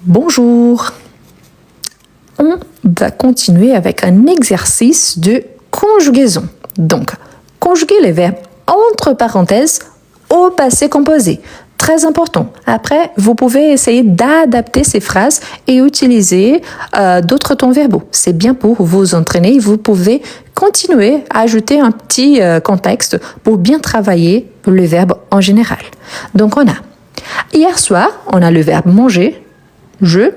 Bonjour. On va continuer avec un exercice de conjugaison. Donc, conjuguer les verbes entre parenthèses au passé composé. Très important. Après, vous pouvez essayer d'adapter ces phrases et utiliser d'autres temps verbaux. C'est bien pour vous entraîner. Vous pouvez continuer à ajouter un petit contexte pour bien travailler le verbe en général. Donc, on a hier soir, on a le verbe manger, je,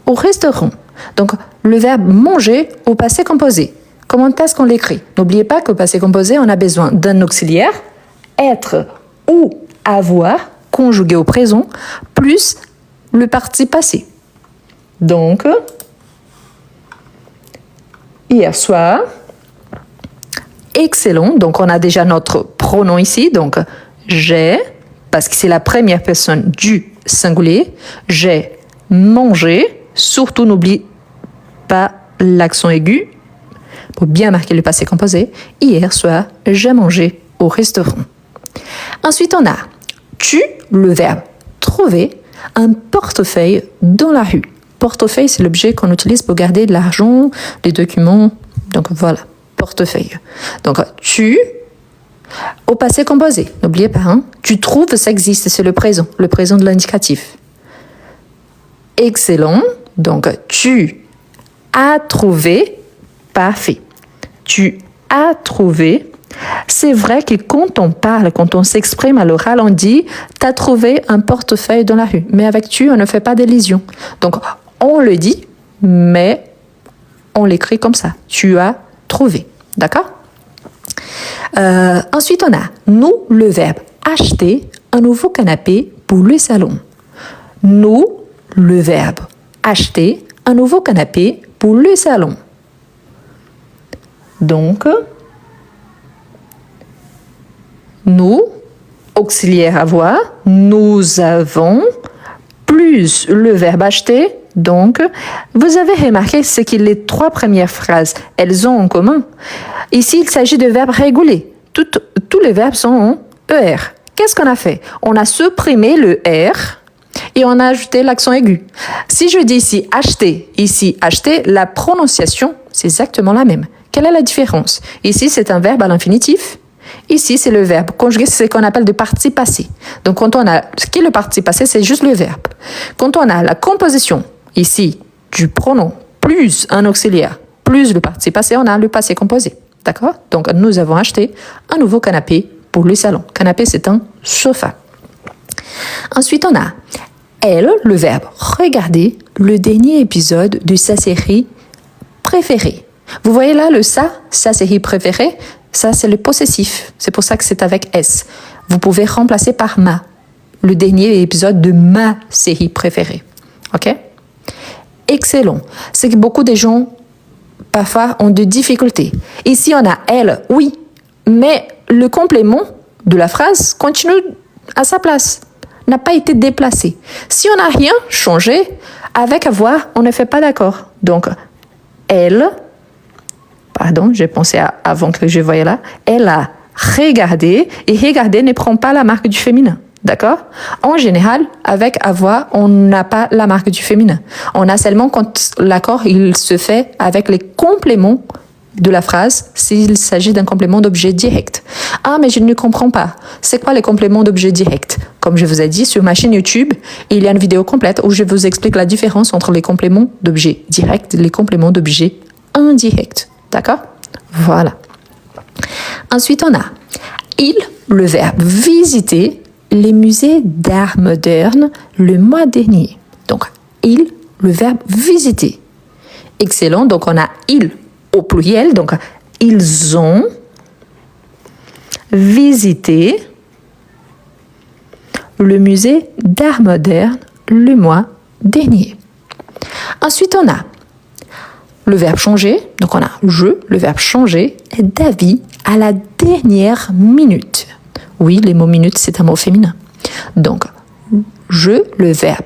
au restaurant. Donc, le verbe manger au passé composé. Comment est-ce qu'on l'écrit? N'oubliez pas qu'au passé composé, on a besoin d'un auxiliaire, être ou avoir, conjugué au présent, plus le participe passé. Donc, hier soir, excellent. Donc, on a déjà notre pronom ici. Donc, j'ai, parce que c'est la première personne du singulier, j'ai mangé. Surtout, n'oublie pas l'accent aigu pour bien marquer le passé composé. Hier soir, j'ai mangé au restaurant. Ensuite, on a tu, le verbe trouver, un portefeuille dans la rue. Portefeuille, c'est l'objet qu'on utilise pour garder de l'argent, des documents. Donc voilà, portefeuille. Donc tu, au passé composé, n'oubliez pas, hein, tu trouves, ça existe, c'est le présent de l'indicatif. Excellent, donc tu as trouvé, parfait. Tu as trouvé. C'est vrai que quand on parle, quand on s'exprime à l'oral, on dit « t'as trouvé un portefeuille dans la rue ». Mais avec « tu », on ne fait pas d'élision. Donc, on le dit, mais on l'écrit comme ça. « Tu as trouvé ». D'accord? Ensuite, on a « nous », le verbe « acheter un nouveau canapé pour le salon ». Nous, le verbe « acheter un nouveau canapé pour le salon ». Donc, nous, auxiliaire avoir, nous avons, plus le verbe acheter. Donc, vous avez remarqué ce que les trois premières phrases, elles ont en commun. Ici, il s'agit de verbes réguliers. Tous les verbes sont en ER. Qu'est-ce qu'on a fait? On a supprimé le R et on a ajouté l'accent aigu. Si je dis ici acheter, la prononciation, c'est exactement la même. Quelle est la différence? Ici, c'est un verbe à l'infinitif. Ici, c'est le verbe conjugué, c'est ce qu'on appelle de participe passé. Donc, quand on a ce qui est le participe passé, c'est juste le verbe. Quand on a la composition, ici, du pronom, plus un auxiliaire, plus le participe passé, on a le passé composé. D'accord? Donc, nous avons acheté un nouveau canapé pour le salon. Canapé, c'est un sofa. Ensuite, on a elle, le verbe regarder le dernier épisode de sa série préférée. Vous voyez là le sa série préférée, ça c'est le possessif. C'est pour ça que c'est avec S. Vous pouvez remplacer par ma, le dernier épisode de ma série préférée. Ok? Excellent. C'est que beaucoup de gens parfois ont des difficultés. Ici on a elle, oui, mais le complément de la phrase continue à sa place, n'a pas été déplacé. Si on n'a rien changé, avec avoir, on ne fait pas d'accord. Donc, elle, pardon, j'ai pensé avant que je voyais là, elle a regardé, et regarder ne prend pas la marque du féminin. D'accord? En général, avec avoir, on n'a pas la marque du féminin. On a seulement quand l'accord, il se fait avec les compléments de la phrase s'il s'agit d'un complément d'objet direct. Ah, mais je ne comprends pas. C'est quoi les compléments d'objet direct? Comme je vous ai dit, sur ma chaîne YouTube, il y a une vidéo complète où je vous explique la différence entre les compléments d'objet direct et les compléments d'objet indirect. D'accord? Voilà. Ensuite, on a il, le verbe visiter les musées d'art moderne le mois dernier. Donc, il, le verbe visiter. Excellent. Donc, on a il au pluriel. Donc, ils ont visité le musée d'art moderne le mois dernier. Ensuite, on a le verbe changer. Donc, on a je, le verbe changer, d'avis à la dernière minute. Oui, les mots minute, c'est un mot féminin. Donc, je, le verbe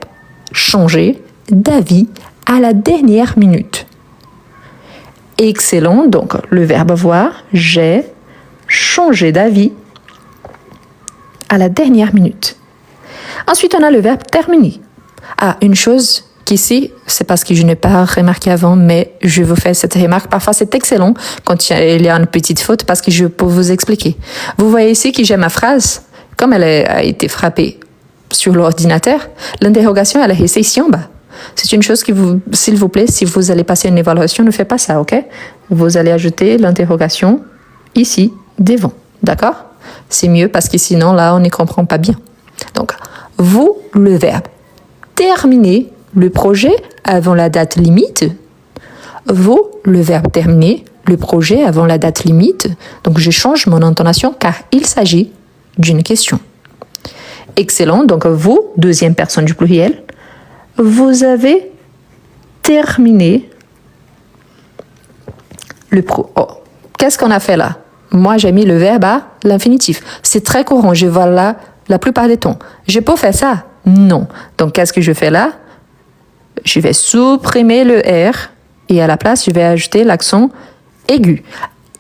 changer, d'avis à la dernière minute. Excellent. Donc, le verbe avoir, j'ai changé d'avis à la dernière minute. Ensuite, on a le verbe terminer. Ah, une chose qu'ici, c'est parce que je n'ai pas remarqué avant, mais je vous fais cette remarque. Parfois, c'est excellent quand il y a une petite faute parce que je peux vous expliquer. Vous voyez ici que j'ai ma phrase, comme elle a été frappée sur l'ordinateur, l'interrogation, elle est restée ici en bas. C'est une chose que vous, s'il vous plaît, si vous allez passer une évaluation, ne faites pas ça, ok? Vous allez ajouter l'interrogation ici, devant, d'accord? C'est mieux parce que sinon, là, on ne comprend pas bien. Donc, vous, le verbe terminer le projet avant la date limite. Vous, le verbe terminer le projet avant la date limite. Donc, je change mon intonation car il s'agit d'une question. Excellent. Donc, vous, deuxième personne du pluriel, vous avez terminé le projet. Oh, qu'est-ce qu'on a fait là? Moi, j'ai mis le verbe à l'infinitif. C'est très courant. Je vois là la plupart des temps. Je peux faire ça? Non. Donc, qu'est-ce que je fais là? Je vais supprimer le R et à la place, je vais ajouter l'accent aigu.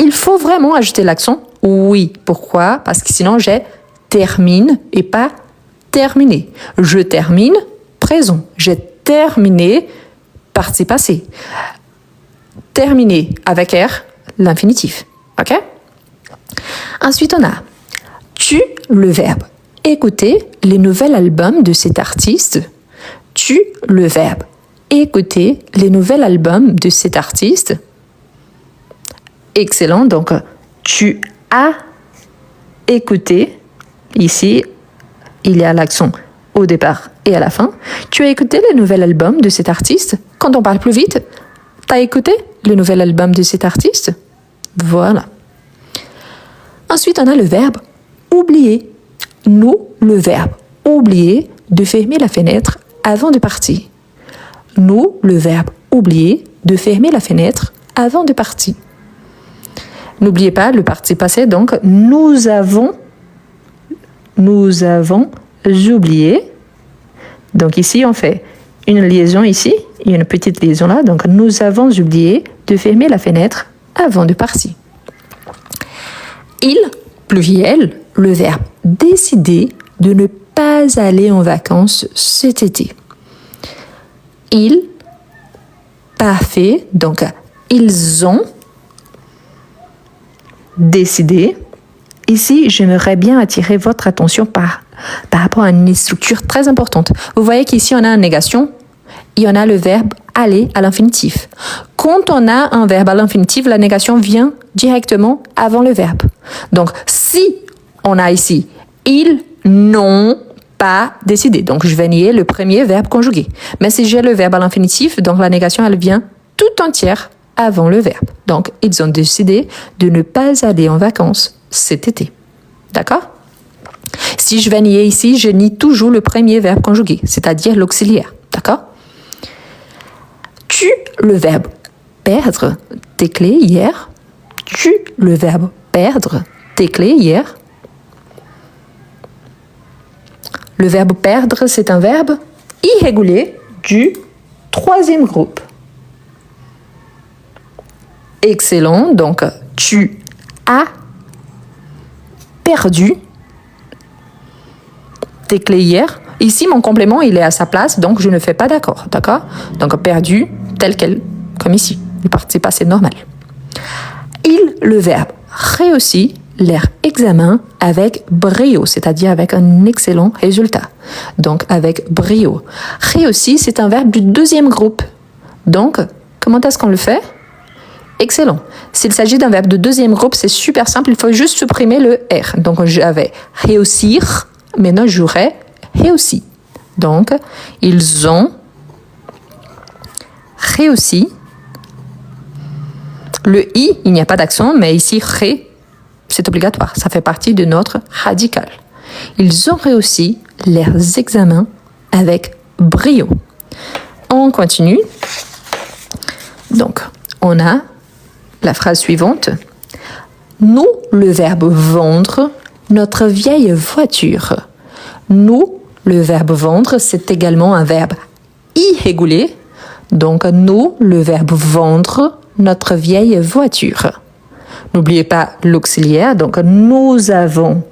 Il faut vraiment ajouter l'accent? Oui. Pourquoi? Parce que sinon, j'ai termine et pas terminé. Je termine, présent. J'ai terminé, participe passé. Terminé avec R, l'infinitif. OK? Ensuite, on a tu, le verbe. Écouter les nouveaux albums de cet artiste. Tu, le verbe. Écouter les nouveaux albums de cet artiste. Excellent. Donc, tu as écouté. Ici, il y a l'accent au départ et à la fin. Tu as écouté le nouvel album de cet artiste. Quand on parle plus vite, tu as écouté le nouvel album de cet artiste. Voilà. Ensuite, on a le verbe oublier. Nous, le verbe oublier de fermer la fenêtre avant de partir. Nous, le verbe oublier de fermer la fenêtre avant de partir. N'oubliez pas le participe passé, donc nous avons oublié. Donc ici, on fait une liaison ici et une petite liaison là. Donc nous avons oublié de fermer la fenêtre avant de partir. Il, pluriel, le verbe décider de ne pas aller en vacances cet été. Il, parfait, donc ils ont décidé. Ici, j'aimerais bien attirer votre attention par rapport à une structure très importante. Vous voyez qu'ici, on a une négation et on a le verbe aller à l'infinitif. Quand on a un verbe à l'infinitif, la négation vient directement avant le verbe. Donc, si on a ici ils n'ont pas décidé, donc je vais nier le premier verbe conjugué. Mais si j'ai le verbe à l'infinitif, donc la négation, elle vient tout entière avant le verbe. Donc, ils ont décidé de ne pas aller en vacances cet été. D'accord? Si je vais nier ici, je nie toujours le premier verbe conjugué, c'est-à-dire l'auxiliaire. D'accord? Tu, le verbe perdre tes clés hier. Tu, le verbe perdre tes clés hier. Le verbe perdre, c'est un verbe irrégulier du troisième groupe. Excellent. Donc, tu as perdu tes clés hier. Ici, mon complément, il est à sa place, donc je ne fais pas d'accord. D'accord? Donc, perdu, tel quel, comme ici. Le participe passé normal. Il, le verbe réussit leur examen avec brio, c'est-à-dire avec un excellent résultat. Donc, avec brio. Réussit, c'est un verbe du deuxième groupe. Donc, comment est-ce qu'on le fait? Excellent. S'il s'agit d'un verbe de deuxième groupe, c'est super simple. Il faut juste supprimer le R. Donc, j'avais réussir. Maintenant, j'aurais réussi. Donc, ils ont réussi. Le I, il n'y a pas d'accent, mais ici, ré, c'est obligatoire. Ça fait partie de notre radical. Ils ont réussi leurs examens avec brio. On continue. Donc, on a la phrase suivante. Nous, le verbe vendre notre vieille voiture. Nous, le verbe vendre, c'est également un verbe irrégulier. Donc, nous, le verbe vendre notre vieille voiture. N'oubliez pas l'auxiliaire. Donc, nous avons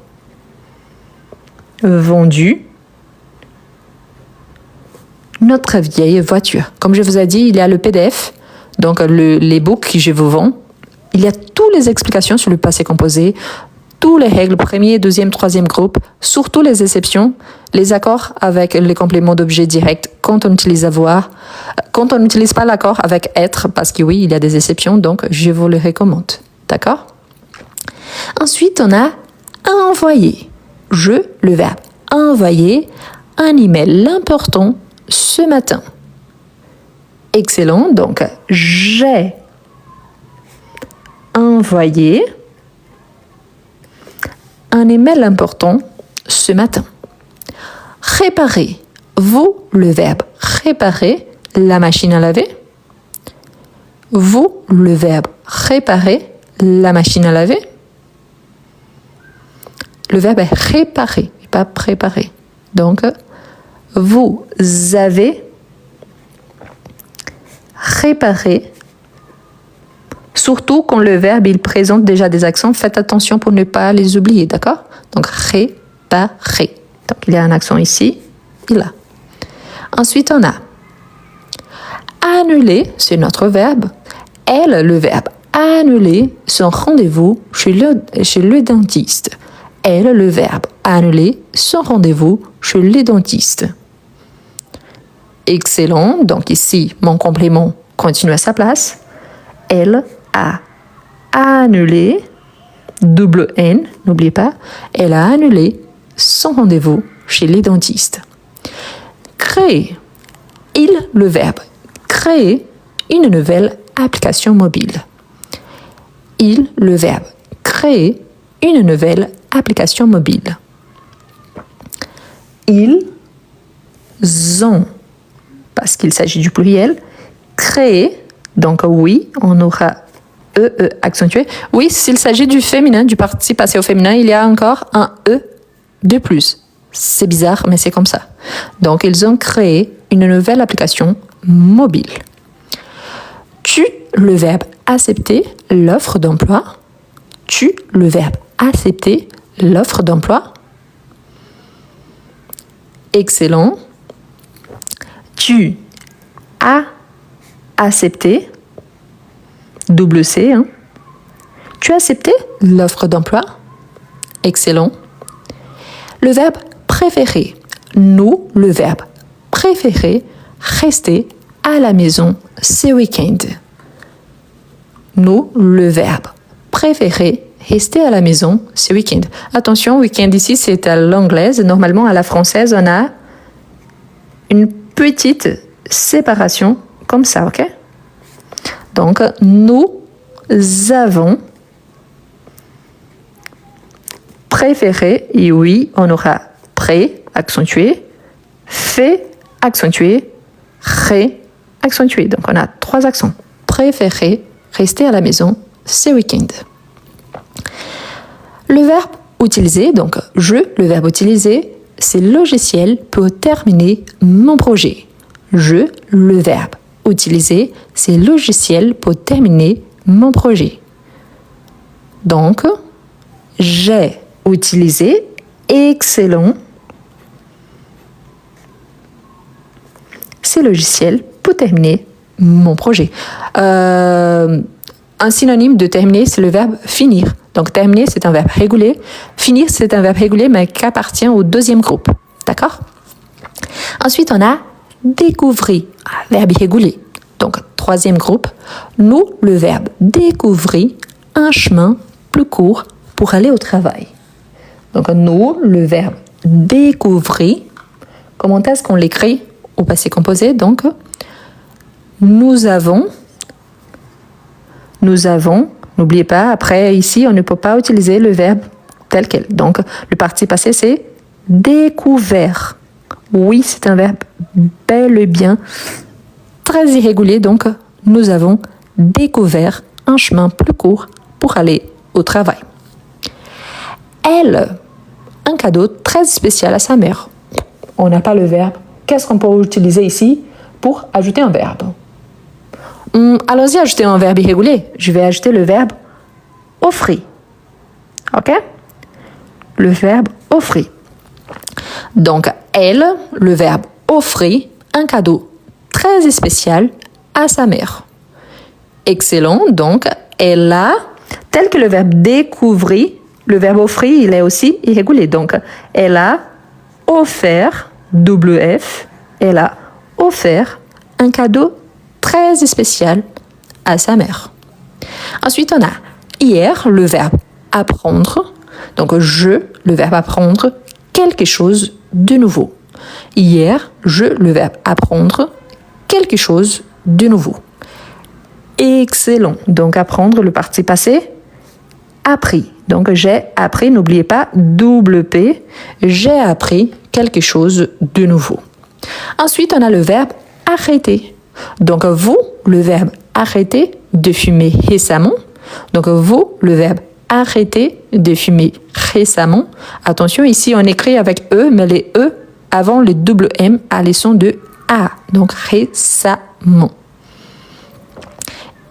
notre vieille voiture. Comme je vous ai dit, il y a le PDF, donc les books que je vous vends. Il y a toutes les explications sur le passé composé, toutes les règles, premier, deuxième, troisième groupe, surtout les exceptions, les accords avec les compléments d'objet direct quand on utilise avoir, quand on n'utilise pas l'accord avec être, parce que oui, il y a des exceptions, donc je vous les recommande. D'accord? Ensuite, on a envoyer. Le verbe envoyer un email important ce matin. Excellent, donc j'ai envoyé un email important ce matin. Réparer. Vous, le verbe réparer la machine à laver. Vous, le verbe réparer la machine à laver. Le verbe est réparer, pas préparer. Donc, vous avez réparé. Surtout quand le verbe il présente déjà des accents, faites attention pour ne pas les oublier, d'accord? Donc, réparer. Donc, il y a un accent ici et là. Ensuite, on a annuler, c'est notre verbe. Elle, le verbe annuler son rendez-vous chez le dentiste. Elle, le verbe annuler son rendez-vous chez le dentiste. Excellent. Donc ici, mon complément continue à sa place. Elle a annulé, double N, n'oubliez pas, elle a annulé son rendez-vous chez les dentistes. Créer. Il, le verbe créer une nouvelle application mobile. Il, le verbe créer une nouvelle application mobile. Ils ont, parce qu'il s'agit du pluriel, créé, donc oui, on aura E accentué. Oui, s'il s'agit du féminin, du participe passé au féminin, il y a encore un E de plus. C'est bizarre, mais c'est comme ça. Donc, ils ont créé une nouvelle application mobile. Tu, le verbe accepter l'offre d'emploi. Tu, le verbe accepter l'offre d'emploi. Excellent. Tu as accepté, double C, hein. Tu as accepté l'offre d'emploi. Excellent. Le verbe préférer. Nous, le verbe préférer rester à la maison ce week-end. Nous, le verbe préférer rester à la maison ce week-end. Attention, week-end ici, c'est à l'anglaise. Normalement, à la française, on a une petite séparation comme ça, ok? Donc, nous avons préféré, et oui, on aura pré, accentué, fait, accentué, ré, accentué. Donc, on a 3 accents. Préférer rester à la maison ce week-end. Le verbe utiliser, donc le verbe utiliser, c'est logiciel pour terminer mon projet. Le verbe utiliser, c'est logiciel pour terminer mon projet. Donc, j'ai utilisé, excellent, c'est logiciel pour terminer mon projet. Un synonyme de terminer, c'est le verbe finir. Donc, terminer, c'est un verbe régulier. Finir, c'est un verbe régulier, mais qui appartient au deuxième groupe. D'accord? Ensuite, on a découvrir, verbe irrégulier. Donc, troisième groupe, nous, le verbe découvrir un chemin plus court pour aller au travail. Donc, nous, le verbe découvrir, comment est-ce qu'on l'écrit au passé composé? Donc, nous avons, n'oubliez pas, après, ici, on ne peut pas utiliser le verbe tel quel. Donc, le participe passé, c'est découvert. Oui, c'est un verbe bel et bien très irrégulier. Donc, nous avons découvert un chemin plus court pour aller au travail. Elle, un cadeau très spécial à sa mère. On n'a pas le verbe. Qu'est-ce qu'on peut utiliser ici pour ajouter un verbe? Allons-y, ajouter un verbe irrégulier. Je vais ajouter le verbe offrir. OK? Le verbe offrir. Donc, elle, le verbe offrir, un cadeau très spécial à sa mère. Excellent, donc elle a, tel que le verbe découvrir, le verbe offrir, il est aussi irrégulier. Donc, elle a offert, WF, elle a offert un cadeau très spécial à sa mère. Ensuite, on a hier, le verbe apprendre. Donc, je, le verbe apprendre, quelque chose de nouveau. Hier, je, le verbe apprendre, quelque chose de nouveau. Excellent. Donc, apprendre, le participe passé, appris. Donc, j'ai appris, n'oubliez pas, double P, j'ai appris quelque chose de nouveau. Ensuite, on a le verbe arrêter. Donc, vous, le verbe arrêter de fumer récemment. Donc, vous, le verbe arrêter de fumer récemment. Attention, ici, on écrit avec E, mais les E avant le double M à les sons de A. Donc, récemment.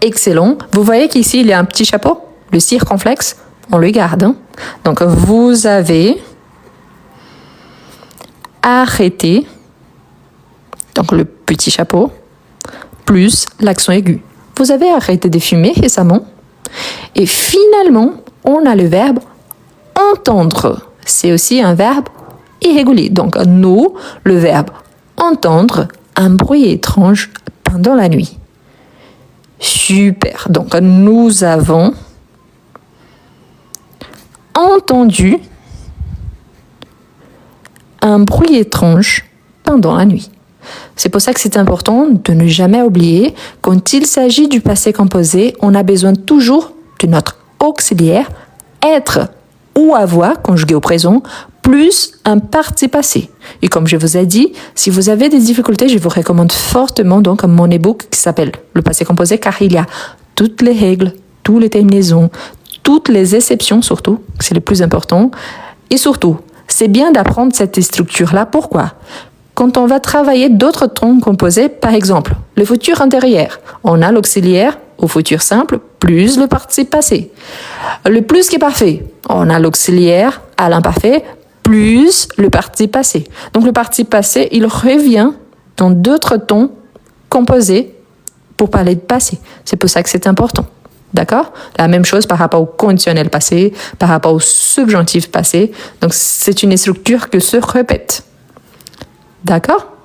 Excellent. Vous voyez qu'ici, il y a un petit chapeau, le circonflexe. On le garde. Hein? Donc, vous avez arrêté, donc le petit chapeau, plus l'accent aigu. Vous avez arrêté de fumer récemment. Et finalement, on a le verbe entendre. C'est aussi un verbe irrégulier. Donc, nous, le verbe entendre un bruit étrange pendant la nuit. Super. Donc, nous avons entendu un bruit étrange pendant la nuit. C'est pour ça que c'est important de ne jamais oublier, quand il s'agit du passé composé, on a besoin toujours de notre auxiliaire être ou avoir, conjugué au présent, plus un participe passé. Et comme je vous ai dit, si vous avez des difficultés, je vous recommande fortement donc mon e-book qui s'appelle Le passé composé, car il y a toutes les règles, toutes les terminaisons, toutes les exceptions surtout, c'est le plus important. Et surtout, c'est bien d'apprendre cette structure-là. Pourquoi ? Quand on va travailler d'autres temps composés, par exemple, le futur intérieur, on a l'auxiliaire au futur simple plus le participe passé. Le plus qui est parfait, on a l'auxiliaire à l'imparfait plus le participe passé. Donc le participe passé, il revient dans d'autres temps composés pour parler de passé. C'est pour ça que c'est important. D'accord ? La même chose par rapport au conditionnel passé, par rapport au subjonctif passé. Donc c'est une structure qui se répète. D'accord ?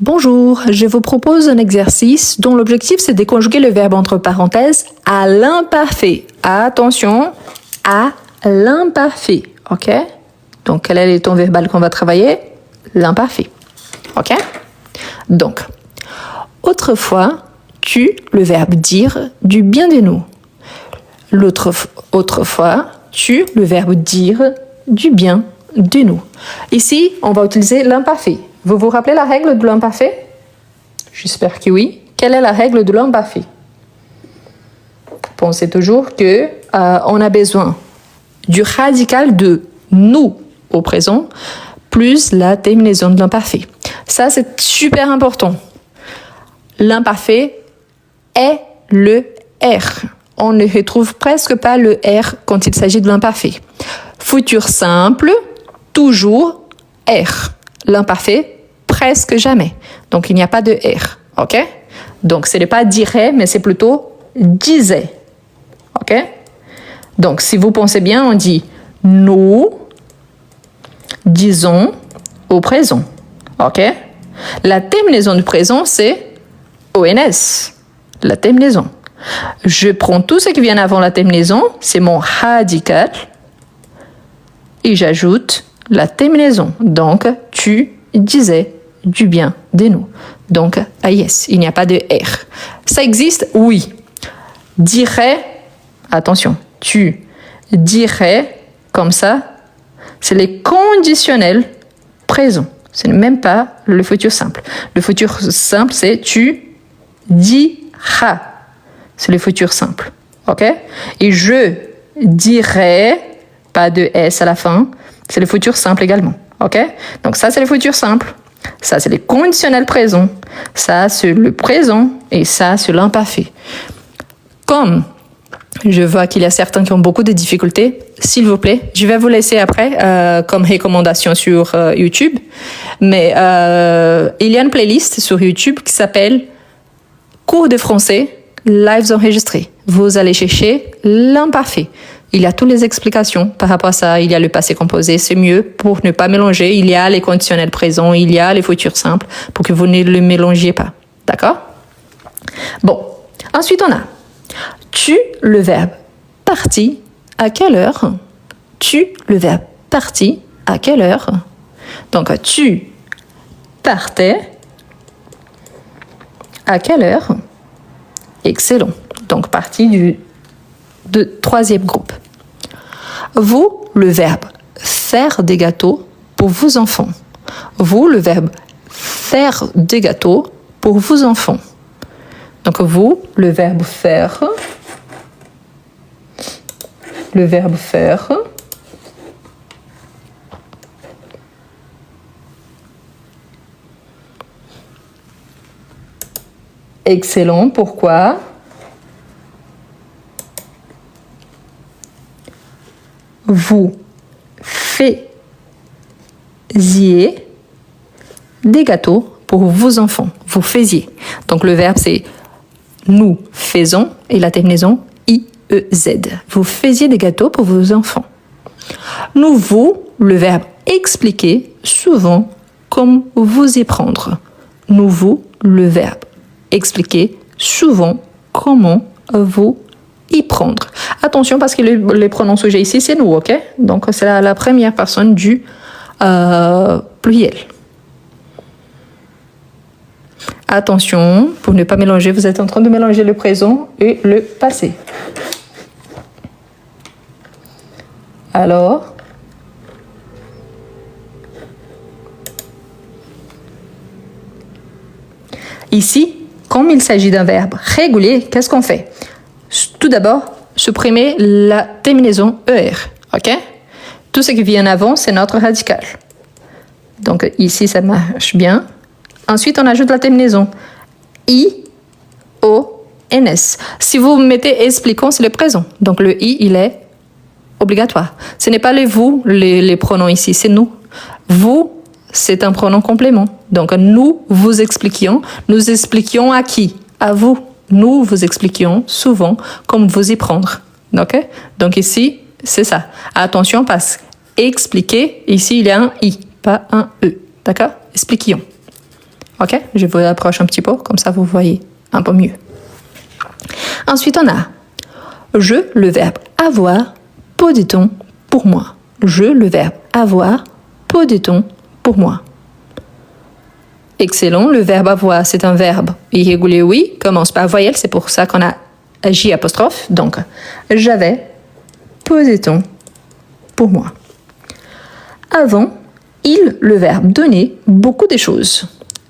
Bonjour, je vous propose un exercice dont l'objectif c'est de conjuguer le verbe entre parenthèses à l'imparfait. Attention, à l'imparfait, ok? Donc, quel est le ton verbal qu'on va travailler? L'imparfait, ok? Donc, autrefois, tu, le verbe dire, du bien de nous. Autrefois, tu, le verbe dire, du bien de nous. Ici, on va utiliser l'imparfait. Vous vous rappelez la règle de l'imparfait? J'espère que oui. Quelle est la règle de l'imparfait? Pensez toujours que on a besoin du radical de nous au présent plus la terminaison de l'imparfait. Ça, c'est super important. L'imparfait est le R. On ne retrouve presque pas le R quand il s'agit de l'imparfait. Futur simple, toujours R. L'imparfait, presque jamais. Donc, il n'y a pas de R. OK? Donc, ce n'est pas dirait, mais c'est plutôt disait. OK? Donc, si vous pensez bien, on dit nous disons au présent. OK? La terminaison du présent, c'est ONS. La terminaison. Je prends tout ce qui vient avant la terminaison, c'est mon radical, et j'ajoute la terminaison. Donc, tu disais du bien de nous. Donc, yes, il n'y a pas de R. Ça existe? Oui. Dirais, attention, tu dirais, comme ça, c'est les conditionnels présents. Ce n'est même pas le futur simple. Le futur simple, c'est tu diras. C'est le futur simple. OK? Et je dirais, pas de S à la fin, c'est le futur simple également. OK? Donc ça, c'est le futur simple. Ça, c'est les conditionnels présents. Ça, c'est le présent. Et ça, c'est l'imparfait. Comme je vois qu'il y a certains qui ont beaucoup de difficultés, s'il vous plaît, je vais vous laisser après comme recommandation sur YouTube. Mais il y a une playlist sur YouTube qui s'appelle Cours de français, lives enregistrés. Vous allez chercher l'imparfait. Il y a toutes les explications par rapport à ça. Il y a le passé composé, c'est mieux pour ne pas mélanger. Il y a les conditionnels présents, il y a les futurs simples pour que vous ne le mélangiez pas. D'accord? Bon, ensuite on a tu, le verbe parti, à quelle heure? Tu, le verbe parti, à quelle heure? Donc, tu partais, à quelle heure? Excellent. Donc, partie de troisième groupe. Vous, le verbe faire des gâteaux pour vos enfants. Vous, le verbe faire des gâteaux pour vos enfants. Donc, vous, le verbe faire. Le verbe faire. Excellent. Pourquoi? Vous faisiez des gâteaux pour vos enfants. Vous faisiez. Donc le verbe c'est nous faisons et la terminaison IEZ. Vous faisiez des gâteaux pour vos enfants. Nous vous, le verbe expliquer, souvent comme vous y prendre. Nous vous, le verbe expliquer, souvent comment vous y prendre. Attention parce que les pronoms sujets ici, c'est nous, ok? Donc, c'est la première personne du pluriel. Attention, pour ne pas mélanger, vous êtes en train de mélanger le présent et le passé. Alors, ici, comme il s'agit d'un verbe régulier, qu'est-ce qu'on fait? Tout d'abord, supprimer la terminaison ER, ok? Tout ce qui vient avant, c'est notre radical. Donc ici, ça marche bien. Ensuite, on ajoute la terminaison I-O-N-S. Si vous mettez expliquons, c'est le présent. Donc le I, il est obligatoire. Ce n'est pas les vous, les pronoms ici, c'est nous. Vous, c'est un pronom complément. Donc nous vous expliquions. Nous expliquions à qui? À vous. Nous vous expliquions souvent comment vous y prendre. Okay? Donc ici, c'est ça. Attention parce qu'expliquer, ici il y a un I, pas un E. D'accord? Expliquions. Ok? Je vous approche un petit peu, comme ça vous voyez un peu mieux. Ensuite, on a je, le verbe avoir, peut-on pour moi. Je, le verbe avoir, peut-on pour moi. Excellent. Le verbe avoir, c'est un verbe irrégulier, oui, commence par voyelle, c'est pour ça qu'on a J apostrophe. Donc, j'avais, peut-on pour moi. Avant, il, le verbe donner, beaucoup de choses.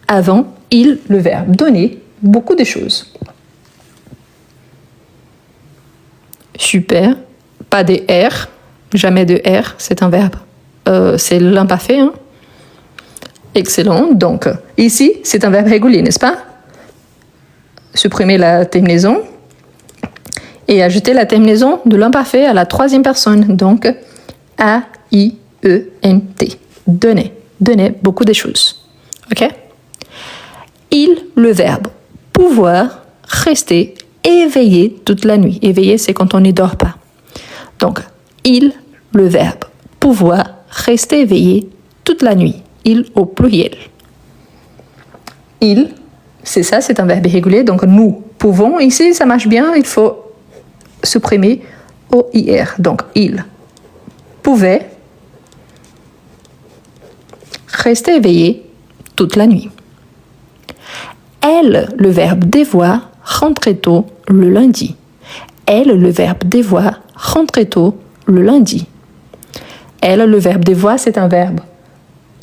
Avant, il, le verbe donner, beaucoup de choses. Super. Pas de R. Jamais de R. C'est un verbe. C'est l'imparfait. Hein? Excellent. Donc, ici, c'est un verbe régulier, n'est-ce pas? Supprimer la terminaison et ajouter la terminaison de l'imparfait à la troisième personne. Donc, A-I-E-N-T. Donner. Donner beaucoup de choses. OK? Il, le verbe pouvoir, rester éveillé toute la nuit. Éveillé, c'est quand on ne dort pas. Donc, il, le verbe pouvoir, rester éveillé toute la nuit. Il au pluriel. Il, c'est ça, c'est un verbe irrégulier. Donc, nous pouvons. Ici, ça marche bien. Il faut supprimer OIR. Donc, il pouvait rester éveillé toute la nuit. Elle, le verbe devoir, rentrait tôt le lundi. Elle, le verbe devoir, rentrait tôt le lundi. Elle, le verbe devoir, c'est un verbe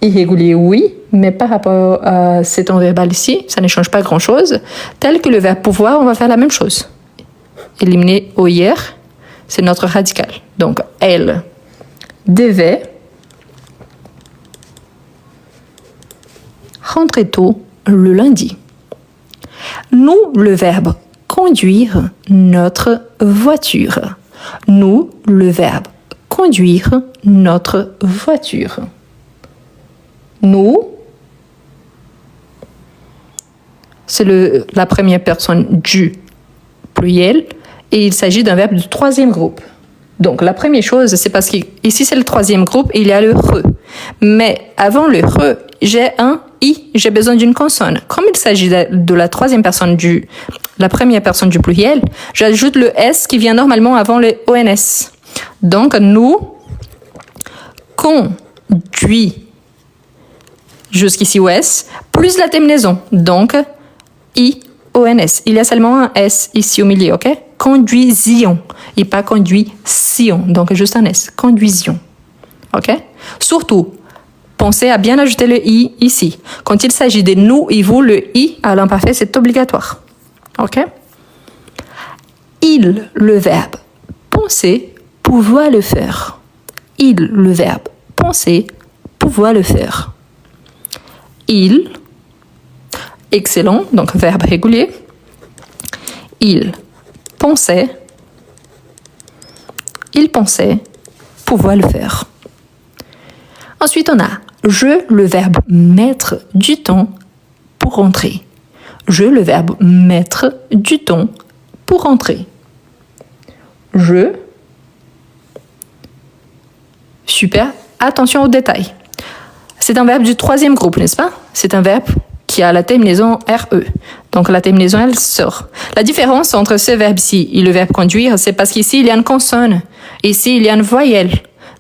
irrégulier, oui, mais par rapport à cet temps verbal ici, ça ne change pas grand-chose. Tel que le verbe pouvoir, on va faire la même chose. Éliminer OIR, c'est notre radical. Donc, elle devait rentrer tôt le lundi. Nous, le verbe conduire notre voiture. Nous, le verbe conduire notre voiture. Nous, c'est la première personne du pluriel et il s'agit d'un verbe du troisième groupe. Donc, la première chose, c'est parce qu'ici, c'est le troisième groupe et il y a le re. Mais avant le re, j'ai un i, j'ai besoin d'une consonne. Comme il s'agit de la troisième personne la première personne du pluriel, j'ajoute le s qui vient normalement avant le ons. Donc, nous conduit jusqu'ici os, plus la terminaison. Donc, i-o-n-s. Il y a seulement un s ici au milieu, ok? Conduisions et pas conduisions. Donc, juste un s. Conduisions. Ok? Surtout, pensez à bien ajouter le i ici. Quand il s'agit de nous et vous, le i à l'imparfait, c'est obligatoire. Ok? Il, le verbe penser, pouvoir le faire. Il, le verbe penser, pouvoir le faire. Il, excellent, donc verbe régulier. Il pensait pouvoir le faire. Ensuite, on a je, le verbe mettre du temps pour rentrer. Je, le verbe mettre du temps pour rentrer. Je. Super. Attention aux détails. C'est un verbe du troisième groupe, n'est-ce pas? C'est un verbe qui a la terminaison RE. Donc la terminaison, elle sort. La différence entre ce verbe-ci et le verbe conduire, c'est parce qu'ici, il y a une consonne. Ici, il y a une voyelle.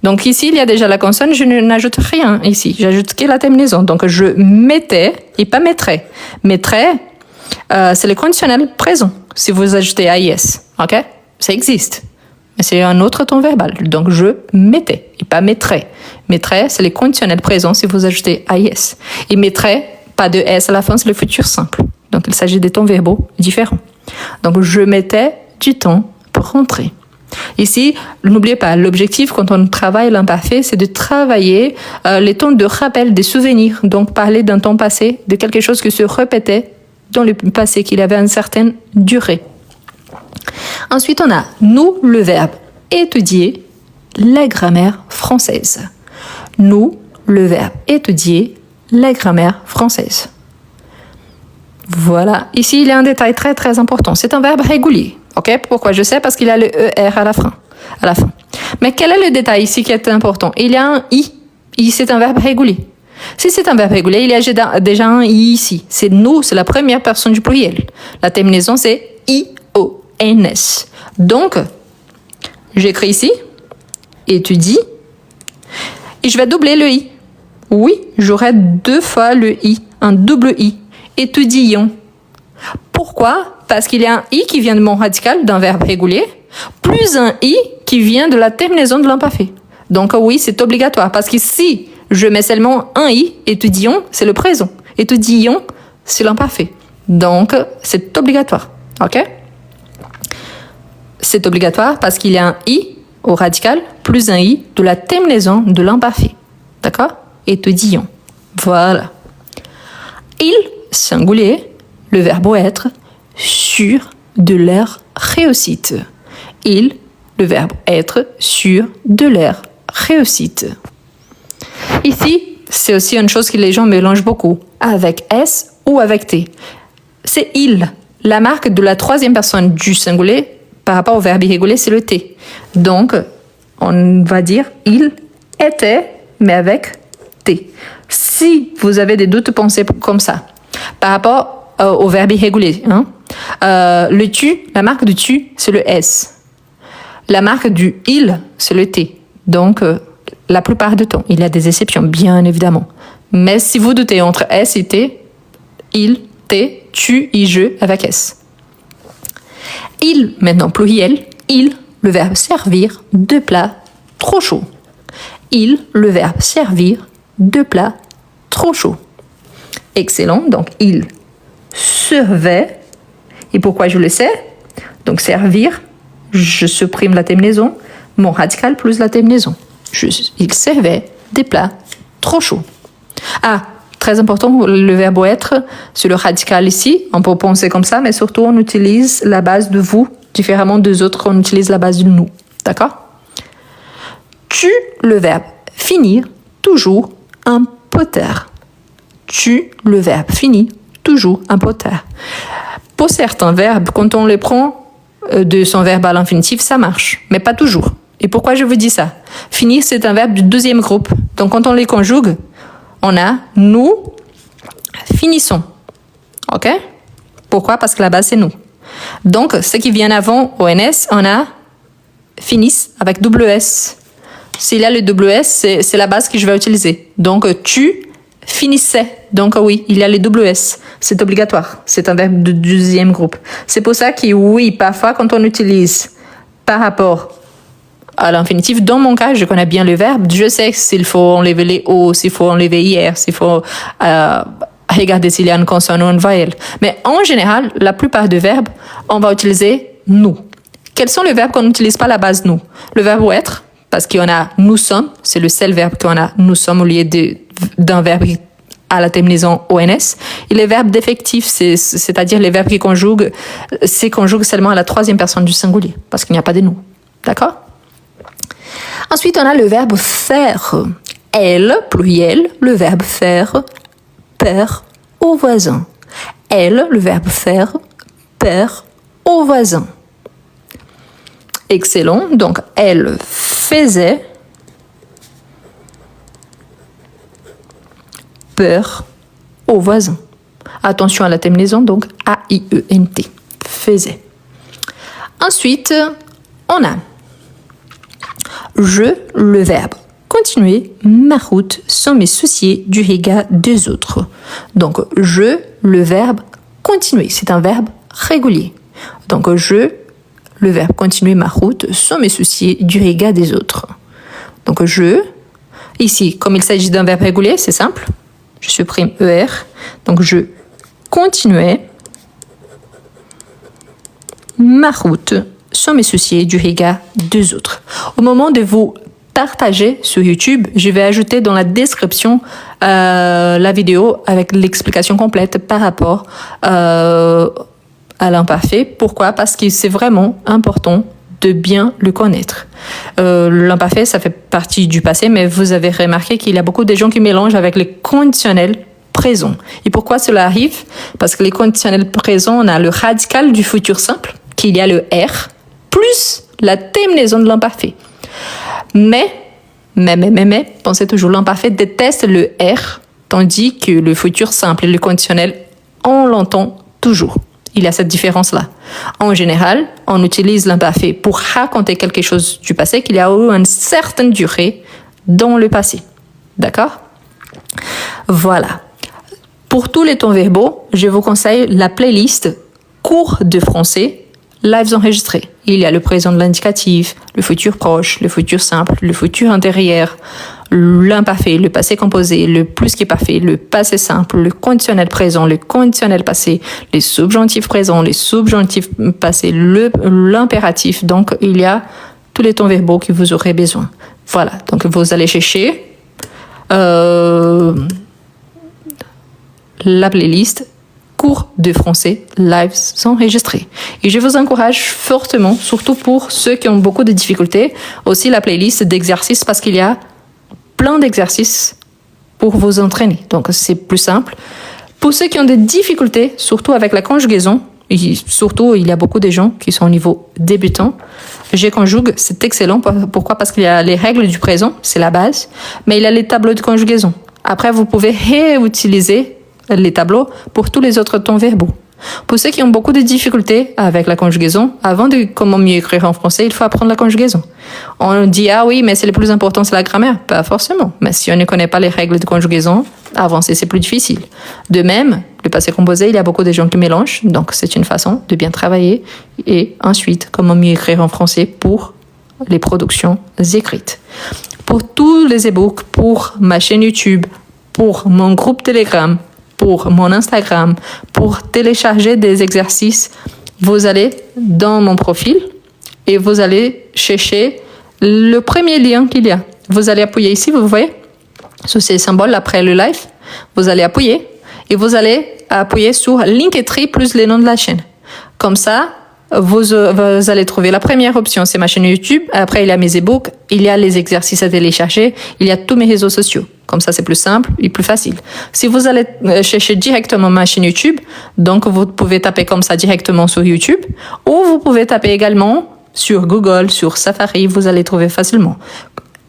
Donc ici, il y a déjà la consonne, je n'ajoute rien ici. J'ajoute que la terminaison. Donc je mettais et pas mettrais. Mettrais, c'est le conditionnel présent. Si vous ajoutez AIS, ok? Ça existe. Mais c'est un autre ton verbal. Donc je mettais et pas mettrais. Mettrais, c'est le conditionnel présent si vous ajoutez AIS. Et mettrais, pas de S à la fin, c'est le futur simple. Donc il s'agit des tons verbaux différents. Donc je mettais du temps pour rentrer. Ici, n'oubliez pas, l'objectif quand on travaille l'imparfait, c'est de travailler les temps de rappel, des souvenirs. Donc parler d'un temps passé, de quelque chose qui se répétait dans le passé, qu'il avait une certaine durée. Ensuite, on a nous, le verbe étudier la grammaire française. Nous, le verbe étudier la grammaire française. Voilà. Ici, il y a un détail très très important. C'est un verbe régulier. Ok? Pourquoi je sais? Parce qu'il a le ER à la fin. Mais quel est le détail ici qui est important? Il y a un I. I, c'est un verbe régulier. Si c'est un verbe régulier, il y a déjà un I ici. C'est nous, c'est la première personne du pluriel. La terminaison, c'est I-O-N-S. Donc, j'écris ici, étudie, et je vais doubler le I. Oui, j'aurai 2 fois le I, un double I. Étudions. Pourquoi? Parce qu'il y a un I qui vient de mon radical d'un verbe régulier, plus un I qui vient de la terminaison de l'imparfait. Donc oui, c'est obligatoire, parce que si je mets seulement un I, étudions, c'est le présent. Étudions, c'est l'imparfait. Donc, c'est obligatoire. OK? C'est obligatoire parce qu'il y a un I au radical plus un I de la terminaison de l'imparfait. D'accord? Étudions. Voilà. Il, singulier, le verbe être, sûr de leur réussite. Il, le verbe être, sûr de leur réussite. Ici, c'est aussi une chose que les gens mélangent beaucoup, avec S ou avec T. C'est il. La marque de la troisième personne du singulier par rapport au verbe irrégulier, c'est le T. Donc, on va dire il était, mais avec T. Si vous avez des doutes, pensez comme ça. Par rapport au verbe irrégulier, le tu, la marque du tu, c'est le S. La marque du il, c'est le T. Donc, la plupart du temps, il y a des exceptions, bien évidemment. Mais si vous doutez entre S et T, il, T, tu, I, je avec S. Il, maintenant pluriel, il, le verbe servir, 2 plats, trop chaud. Il, le verbe servir, 2 plats, trop chaud. Excellent, donc il servait. Et pourquoi je le sais? Donc servir, je supprime la terminaison, mon radical plus la terminaison. Il servait des plats trop chauds. Ah, très important, le verbe être, c'est le radical ici. On peut penser comme ça, mais surtout, on utilise la base de vous. Différemment des autres, on utilise la base de nous. D'accord? Tu, le verbe finir, toujours un poter. Tu, le verbe finir, toujours un poter. Pour certains verbes, quand on les prend de son verbe à l'infinitif, ça marche, mais pas toujours. Et pourquoi je vous dis ça? Finir, c'est un verbe du deuxième groupe. Donc, quand on les conjugue, on a nous finissons. OK? Pourquoi? Parce que la base, c'est nous. Donc, ce qui vient avant ONS, on a finissent avec double S. S'il y a le double S, c'est la base que je vais utiliser. Donc, tu finissais. Donc, oui, il y a le double S. C'est obligatoire. C'est un verbe de deuxième groupe. C'est pour ça que, oui, parfois, quand on utilise par rapport à l'infinitif, dans mon cas, je connais bien le verbe. Je sais s'il faut enlever les O, s'il faut enlever IR, s'il faut regarder s'il y a une consonne ou une voyelle. Mais en général, la plupart des verbes, on va utiliser nous. Quels sont les verbes qu'on n'utilise pas à la base nous? Le verbe être, parce qu'on a nous sommes, c'est le seul verbe qu'on a nous sommes au lieu d'un verbe à la terminaison ONS. Et les verbes défectifs, c'est-à-dire les verbes qui conjuguent, c'est conjuguent seulement à la troisième personne du singulier, parce qu'il n'y a pas de nous. D'accord? Ensuite, on a le verbe faire. Elle, pluriel, le verbe faire, père au voisin. Elle, le verbe faire, père au voisin. Excellent. Donc, elle faisait peur au voisin. Attention à la terminaison, donc A-I-E-N-T. Faisait. Ensuite, on a je, le verbe continuer ma route sans me soucier du regard des autres. Donc, je, le verbe continuer, c'est un verbe régulier. Donc, je, le verbe continuer ma route sans me soucier du regard des autres. Donc, je, ici, comme il s'agit d'un verbe régulier, c'est simple. Je supprime ER. Donc, je continuais ma route sans me soucier du regard des autres. Au moment de vous partager sur YouTube, je vais ajouter dans la description la vidéo avec l'explication complète par rapport à l'imparfait. Pourquoi? Parce que c'est vraiment important de bien le connaître. L'imparfait, ça fait partie du passé, mais vous avez remarqué qu'il y a beaucoup de gens qui mélangent avec les conditionnels présents. Et pourquoi cela arrive? Parce que les conditionnels présents, on a le radical du futur simple, qu'il y a le R, plus la terminaison de l'imparfait. Mais, pensez toujours, l'imparfait déteste le R Tandis que le futur simple et le conditionnel, on l'entend toujours. Il y a cette différence-là. En général, on utilise l'imparfait pour raconter quelque chose du passé qu'il y a eu une certaine durée dans le passé. D'accord? Voilà. Pour tous les temps verbaux, je vous conseille la playlist cours de français lives enregistrés. Il y a le présent de l'indicatif, le futur proche, le futur simple, le futur intérieur, l'imparfait, le passé composé, le plus qui est parfait, le passé simple, le conditionnel présent, le conditionnel passé, les subjonctifs présents, les subjonctifs passés, l'impératif. Donc, il y a tous les temps verbaux que vous aurez besoin. Voilà. Donc, vous allez chercher la playlist cours de français lives enregistrés. Et je vous encourage fortement, surtout pour ceux qui ont beaucoup de difficultés, aussi la playlist d'exercices parce qu'il y a plein d'exercices pour vous entraîner. Donc, c'est plus simple. Pour ceux qui ont des difficultés, surtout avec la conjugaison, et surtout, il y a beaucoup de gens qui sont au niveau débutant. Je conjugue, c'est excellent. Pourquoi? Parce qu'il y a les règles du présent, c'est la base, mais il y a les tableaux de conjugaison. Après, vous pouvez réutiliser les tableaux pour tous les autres temps verbaux. Pour ceux qui ont beaucoup de difficultés avec la conjugaison, avant de comment mieux écrire en français, il faut apprendre la conjugaison. On dit, ah oui, mais c'est le plus important, c'est la grammaire. Pas forcément. Mais si on ne connaît pas les règles de conjugaison, avancer, c'est plus difficile. De même, le passé composé, il y a beaucoup de gens qui mélangent. Donc, c'est une façon de bien travailler. Et ensuite, comment mieux écrire en français pour les productions écrites. Pour tous les e-books, pour ma chaîne YouTube, pour mon groupe Telegram, pour mon Instagram, pour télécharger des exercices, vous allez dans mon profil et vous allez chercher le premier lien qu'il y a. Vous allez appuyer ici, vous voyez, sur ces symboles après le live. Vous allez appuyer et vous allez appuyer sur Linktree plus les noms de la chaîne. Comme ça, vous allez trouver la première option, c'est ma chaîne YouTube. Après, il y a mes e-books, il y a les exercices à télécharger, il y a tous mes réseaux sociaux. Comme ça, c'est plus simple et plus facile. Si vous allez chercher directement ma chaîne YouTube, donc vous pouvez taper comme ça directement sur YouTube, ou vous pouvez taper également sur Google, sur Safari, vous allez trouver facilement.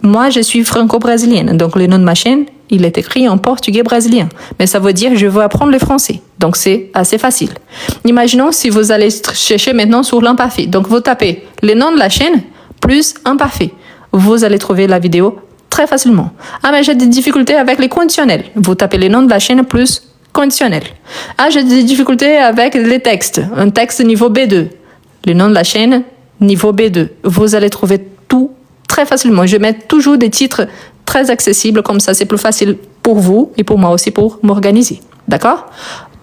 Moi, je suis franco-brésilienne, donc le nom de ma chaîne, il est écrit en portugais brésilien. Mais ça veut dire je veux apprendre le français. Donc, c'est assez facile. Imaginons si vous allez chercher maintenant sur l'imparfait. Donc, vous tapez le nom de la chaîne plus imparfait. Vous allez trouver la vidéo très facilement. Ah, mais j'ai des difficultés avec les conditionnels. Vous tapez le nom de la chaîne plus conditionnel. Ah, j'ai des difficultés avec les textes. Un texte niveau B2. Le nom de la chaîne, niveau B2. Vous allez trouver tout très facilement. Je mets toujours des titres très accessibles, comme ça c'est plus facile pour vous et pour moi aussi pour m'organiser. D'accord?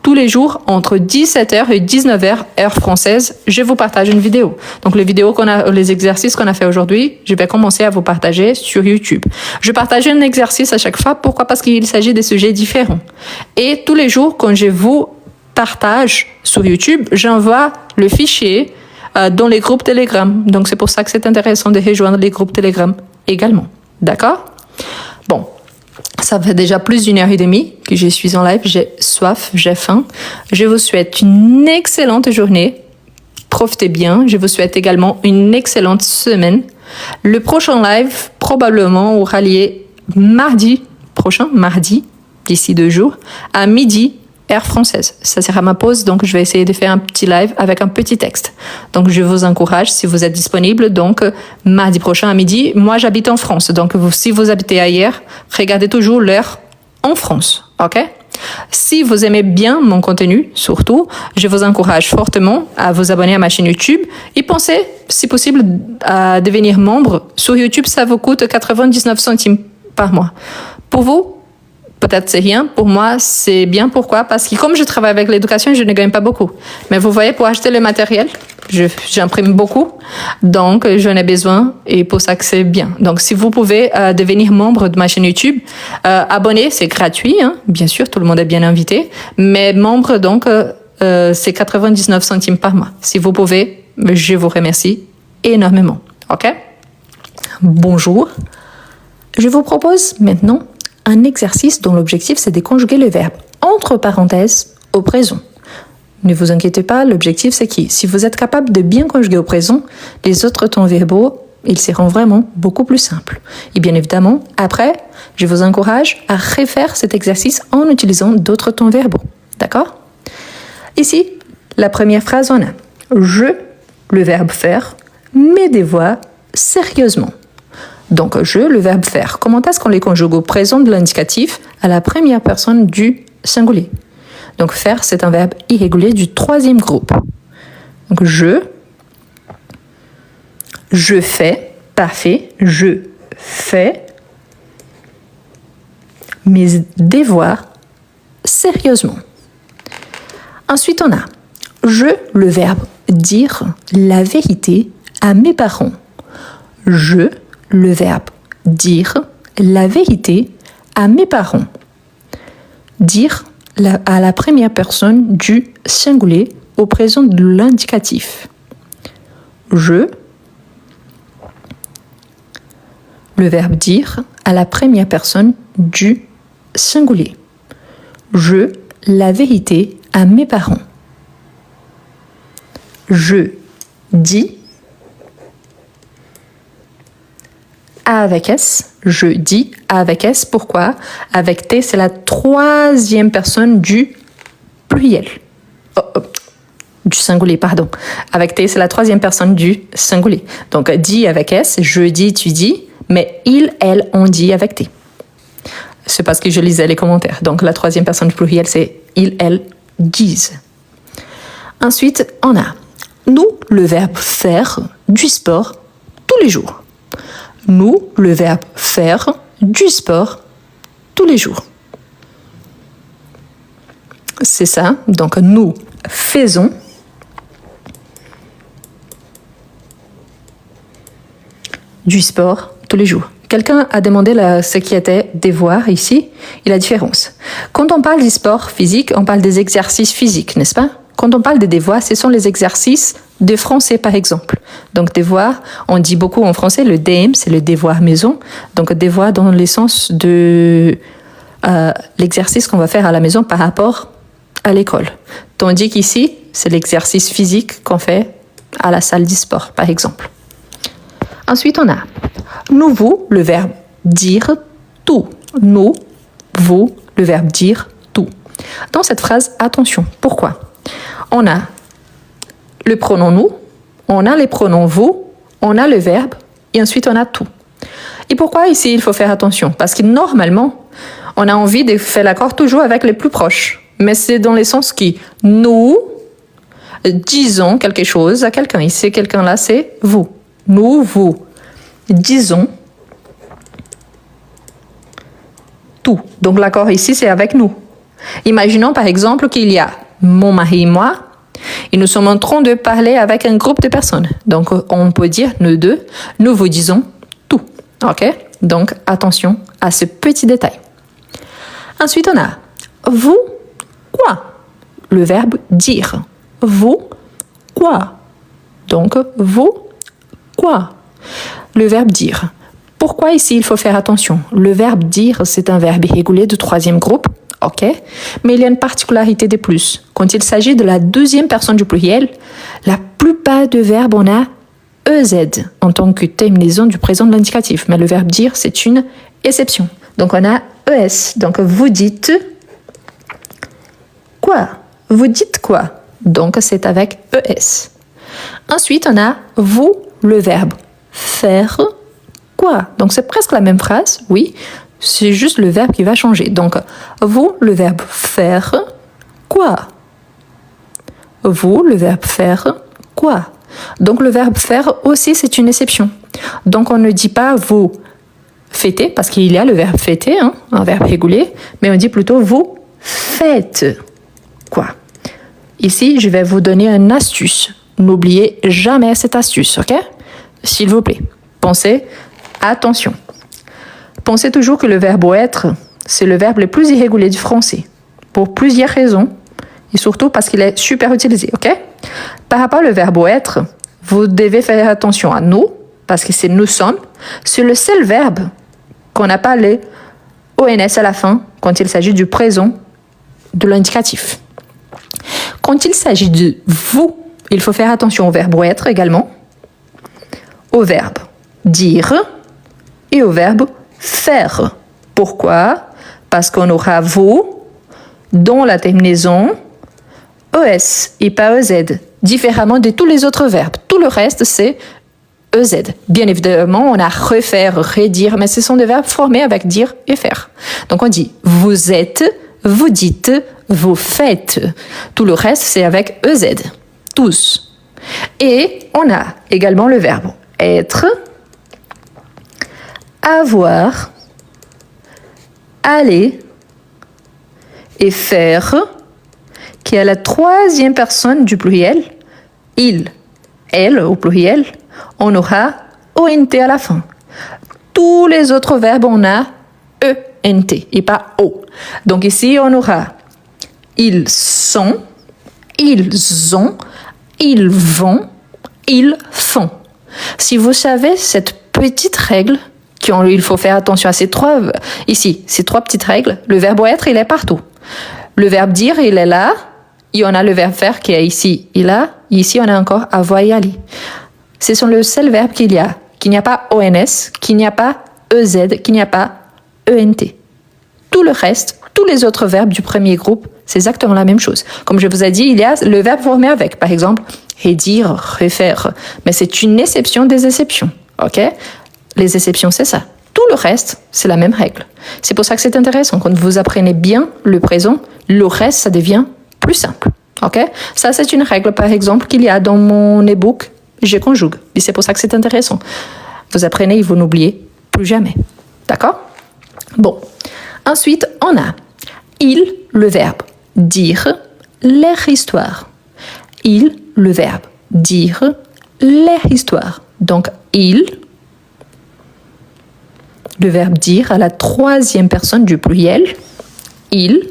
Tous les jours, entre 17h et 19h, heure française, je vous partage une vidéo. Donc, les exercices qu'on a fait aujourd'hui, je vais commencer à vous partager sur YouTube. Je partage un exercice à chaque fois. Pourquoi? Parce qu'il s'agit de sujets différents. Et tous les jours, quand je vous partage sur YouTube, j'envoie le fichier dans les groupes Telegram. Donc, c'est pour ça que c'est intéressant de rejoindre les groupes Telegram également. D'accord? Bon. Ça fait déjà plus d'1h30 que je suis en live. J'ai soif, j'ai faim. Je vous souhaite une excellente journée. Profitez bien. Je vous souhaite également une excellente semaine. Le prochain live, probablement, aura lieu mardi, d'ici 2 jours, à midi, heure française. Ça sera ma pause, donc je vais essayer de faire un petit live avec un petit texte. Donc je vous encourage, si vous êtes disponible, donc mardi prochain à midi. Moi, j'habite en France, donc si vous habitez ailleurs, regardez toujours l'heure en France, ok? Si vous aimez bien mon contenu, surtout, je vous encourage fortement à vous abonner à ma chaîne YouTube et pensez, si possible, à devenir membre. Sur YouTube, ça vous coûte 99 centimes par mois. Pour vous, peut-être c'est rien. Pour moi, c'est bien. Pourquoi? Parce que comme je travaille avec l'éducation, je ne gagne pas beaucoup. Mais vous voyez, pour acheter le matériel, j'imprime beaucoup. Donc, j'en ai besoin et pour ça que c'est bien. Donc, si vous pouvez devenir membre de ma chaîne YouTube, abonner, c'est gratuit. Hein. Bien sûr, tout le monde est bien invité. Mais membre, donc, c'est 99 centimes par mois. Si vous pouvez, je vous remercie énormément. OK? Bonjour. Je vous propose maintenant un exercice dont l'objectif, c'est de conjuguer le verbe entre parenthèses au présent. Ne vous inquiétez pas, l'objectif, c'est que si vous êtes capable de bien conjuguer au présent, les autres temps verbaux ils seront vraiment beaucoup plus simples. Et bien évidemment, après, je vous encourage à refaire cet exercice en utilisant d'autres temps verbaux. D'accord? Ici, la première phrase, on a « Je », le verbe faire, mes devoirs sérieusement. Donc, je, le verbe faire. Comment est-ce qu'on les conjugue au présent de l'indicatif à la première personne du singulier? Donc, faire, c'est un verbe irrégulier du troisième groupe. Donc, je fais, pas fait, je fais mes devoirs sérieusement. Ensuite, on a je, le verbe dire la vérité à mes parents. Je, le verbe dire la vérité à mes parents. Dire à la première personne du singulier au présent de l'indicatif. Je, le verbe dire à la première personne du singulier. Je, la vérité à mes parents. Je dis A avec S, je dis A avec S, pourquoi? Avec T, c'est la troisième personne du pluriel. Du singulier, pardon. Avec T, c'est la troisième personne du singulier. Donc, dis avec S, je dis, tu dis, mais il, elle, on dit avec T. C'est parce que je lisais les commentaires. Donc, la troisième personne du pluriel, c'est il, elle, disent. Ensuite, on a nous, le verbe faire du sport tous les jours. Nous, le verbe faire du sport tous les jours. C'est ça. Donc, nous faisons du sport tous les jours. Quelqu'un a demandé ce qui était devoir ici et la différence. Quand on parle du sport physique, on parle des exercices physiques, n'est-ce pas? Quand on parle des devoirs, ce sont les exercices de français, par exemple. Donc, devoir, on dit beaucoup en français, le DM, c'est le devoir maison. Donc, devoir dans le sens de l'exercice qu'on va faire à la maison par rapport à l'école. Tandis qu'ici, c'est l'exercice physique qu'on fait à la salle du sport, par exemple. Ensuite, on a nous, vous, le verbe dire tout. Nous, vous, le verbe dire tout. Dans cette phrase, attention, pourquoi? On a le pronom nous, on a les pronoms vous, on a le verbe et ensuite on a tout. Et pourquoi ici il faut faire attention? Parce que normalement, on a envie de faire l'accord toujours avec les plus proches. Mais c'est dans le sens qui nous disons quelque chose à quelqu'un. Ici, quelqu'un-là, c'est vous. Nous, vous disons tout. Donc l'accord ici, c'est avec nous. Imaginons par exemple qu'il y a mon mari et moi, et nous sommes en train de parler avec un groupe de personnes. Donc, on peut dire, nous deux, nous vous disons tout. OK? Donc, attention à ce petit détail. Ensuite, on a vous, quoi? Le verbe dire. Vous, quoi? Donc, vous, quoi? Le verbe dire. Pourquoi ici il faut faire attention? Le verbe dire, c'est un verbe irrégulier du troisième groupe. OK, mais il y a une particularité de plus. Quand il s'agit de la deuxième personne du pluriel, la plupart des verbes, on a EZ en tant que terminaison du présent de l'indicatif. Mais le verbe dire, c'est une exception. Donc, on a ES. Donc, vous dites quoi? Vous dites quoi? Donc, c'est avec ES. Ensuite, on a vous, le verbe faire quoi? Donc, c'est presque la même phrase, oui. C'est juste le verbe qui va changer. Donc, vous, le verbe faire quoi? Vous, le verbe faire quoi? Donc, le verbe faire aussi, c'est une exception. Donc, on ne dit pas vous fêtez, parce qu'il y a le verbe fêter, hein, un verbe régulier, mais on dit plutôt vous faites quoi? Ici, je vais vous donner une astuce. N'oubliez jamais cette astuce, ok? S'il vous plaît. Pensez, attention. Pensez toujours que le verbe être, c'est le verbe le plus irrégulier du français, pour plusieurs raisons, et surtout parce qu'il est super utilisé, ok? Par rapport au verbe être, vous devez faire attention à nous, parce que c'est nous sommes. C'est le seul verbe qu'on n'a pas les ONS à la fin quand il s'agit du présent de l'indicatif. Quand il s'agit de vous, il faut faire attention au verbe être également, au verbe dire et au verbe faire. Pourquoi? Parce qu'on aura vous dans la terminaison ES et pas EZ, différemment de tous les autres verbes. Tout le reste, c'est EZ. Bien évidemment, on a refaire, redire, mais ce sont des verbes formés avec dire et faire. Donc on dit vous êtes, vous dites, vous faites. Tout le reste, c'est avec EZ. Tous. Et on a également le verbe être, avoir, aller et faire, qui est la troisième personne du pluriel. Il, elle au pluriel, on aura ONT à la fin. Tous les autres verbes, on a ENT et pas O. Donc ici, on aura ils sont, ils ont, ils vont, ils font. Si vous savez cette petite règle, il faut faire attention à ces trois petites règles, le verbe être, il est partout. Le verbe dire, il est là. Et on a le verbe faire qui est ici et là. Et ici, on a encore avoir et aller. Ce sont le seul verbe qu'il n'y a pas ONS, qu'il n'y a pas EZ, qu'il n'y a pas ENT. Tout le reste, tous les autres verbes du premier groupe, c'est exactement la même chose. Comme je vous ai dit, il y a le verbe formé avec, par exemple, redire, refaire. Mais c'est une exception des exceptions. Ok? Les exceptions, c'est ça. Tout le reste, c'est la même règle. C'est pour ça que c'est intéressant. Quand vous apprenez bien le présent, le reste, ça devient plus simple. Ok? Ça, c'est une règle, par exemple, qu'il y a dans mon e-book Je conjugue. Et c'est pour ça que c'est intéressant. Vous apprenez et vous n'oubliez plus jamais. D'accord? Bon. Ensuite, on a il, le verbe dire, leur histoire. Il, le verbe dire, leur histoire. Donc, il, le verbe dire à la troisième personne du pluriel. Il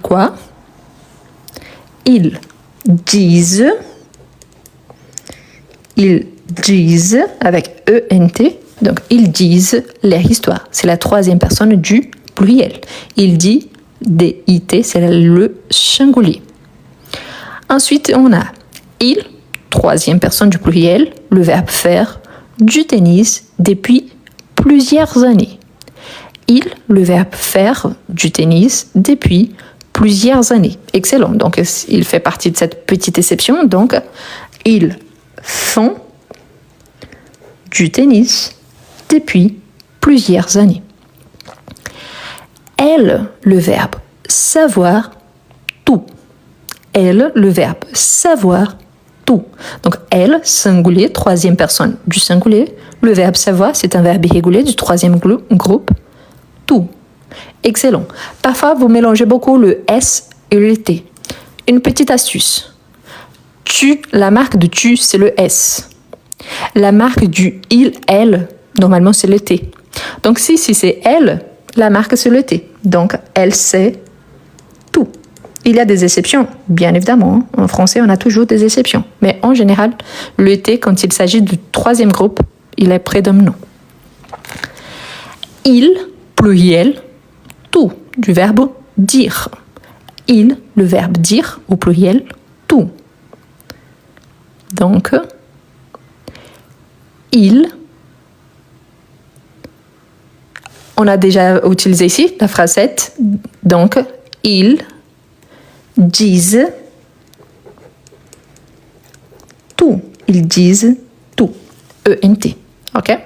quoi? Ils disent avec ENT. Donc, ils disent leur histoire. C'est la troisième personne du pluriel. Il dit, DIT, c'est le singulier. Ensuite, on a il, troisième personne du pluriel, le verbe faire, du tennis depuis plusieurs années. Il, le verbe faire, du tennis depuis plusieurs années. Excellent. Donc, il fait partie de cette petite exception. Donc, ils font du tennis depuis plusieurs années. Elle, le verbe savoir tout. Elle, le verbe savoir tout. Donc, elle, singulier, troisième personne du singulier. Le verbe savoir, c'est un verbe irrégulier du troisième groupe. Tout. Excellent. Parfois, vous mélangez beaucoup le S et le T. Une petite astuce. La marque de tu, c'est le S. La marque du il, elle, normalement, c'est le T. Donc, si c'est elle, la marque, c'est le T. Donc, elle sait tout. Il y a des exceptions, bien évidemment. En français, on a toujours des exceptions. Mais en général, le T, quand il s'agit du troisième groupe, il est prédominant. Il, pluriel, tout, du verbe dire. Il, le verbe dire, au pluriel, tout. Donc, il, on a déjà utilisé ici la phrasette. Donc, ils disent tout. Ils disent tout. ENT. OK?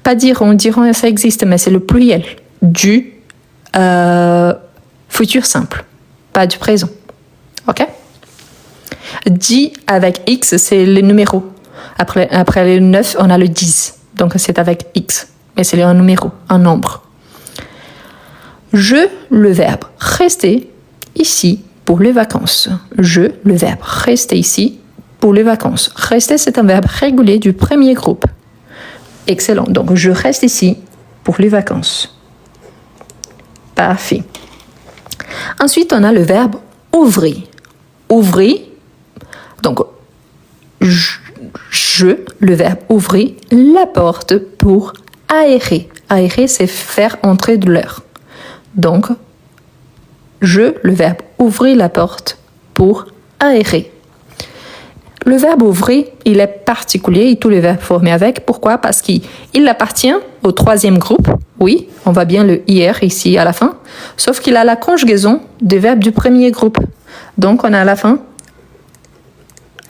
Pas diront, ça existe, mais c'est le pluriel du futur simple, pas du présent. OK? Dit avec X, c'est le numéro. Après le 9, on a le 10. Donc, c'est avec X. Mais c'est un numéro, un nombre. Je, le verbe rester ici pour les vacances. Je, le verbe rester ici pour les vacances. Rester, c'est un verbe régulier du premier groupe. Excellent. Donc, je reste ici pour les vacances. Parfait. Ensuite, on a le verbe ouvrir. Ouvrir. Donc, le verbe ouvrir la porte pour aérer. Aérer, c'est faire entrer de l'air. Donc, le verbe ouvrir la porte pour aérer. Le verbe ouvrir, il est particulier et tous les verbes formés avec. Pourquoi? Parce qu'il appartient au troisième groupe. Oui, on voit bien le IR ici à la fin. Sauf qu'il a la conjugaison des verbes du premier groupe. Donc, on a à la fin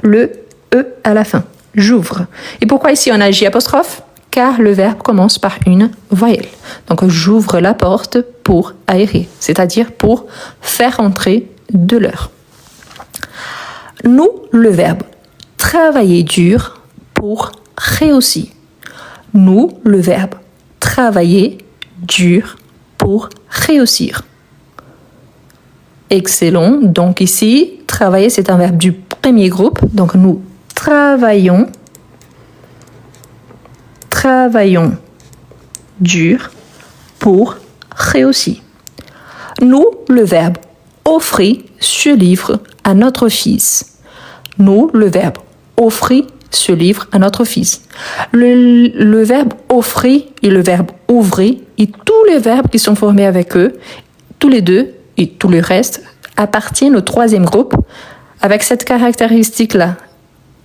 le E à la fin. J'ouvre. Et pourquoi ici on a J apostrophe? Car le verbe commence par une voyelle. Donc, j'ouvre la porte pour aérer, c'est-à-dire pour faire entrer de l'air. Nous, le verbe travailler dur pour réussir. Nous, le verbe travailler dur pour réussir. Excellent. Donc ici, travailler, c'est un verbe du premier groupe. Donc nous travaillons dur pour réussir. Nous, le verbe offrir ce livre à notre fils. Nous, le verbe offrir ce livre à notre fils. Le verbe offrir et le verbe ouvrir et tous les verbes qui sont formés avec eux, tous les deux et tout le reste appartiennent au troisième groupe avec cette caractéristique-là.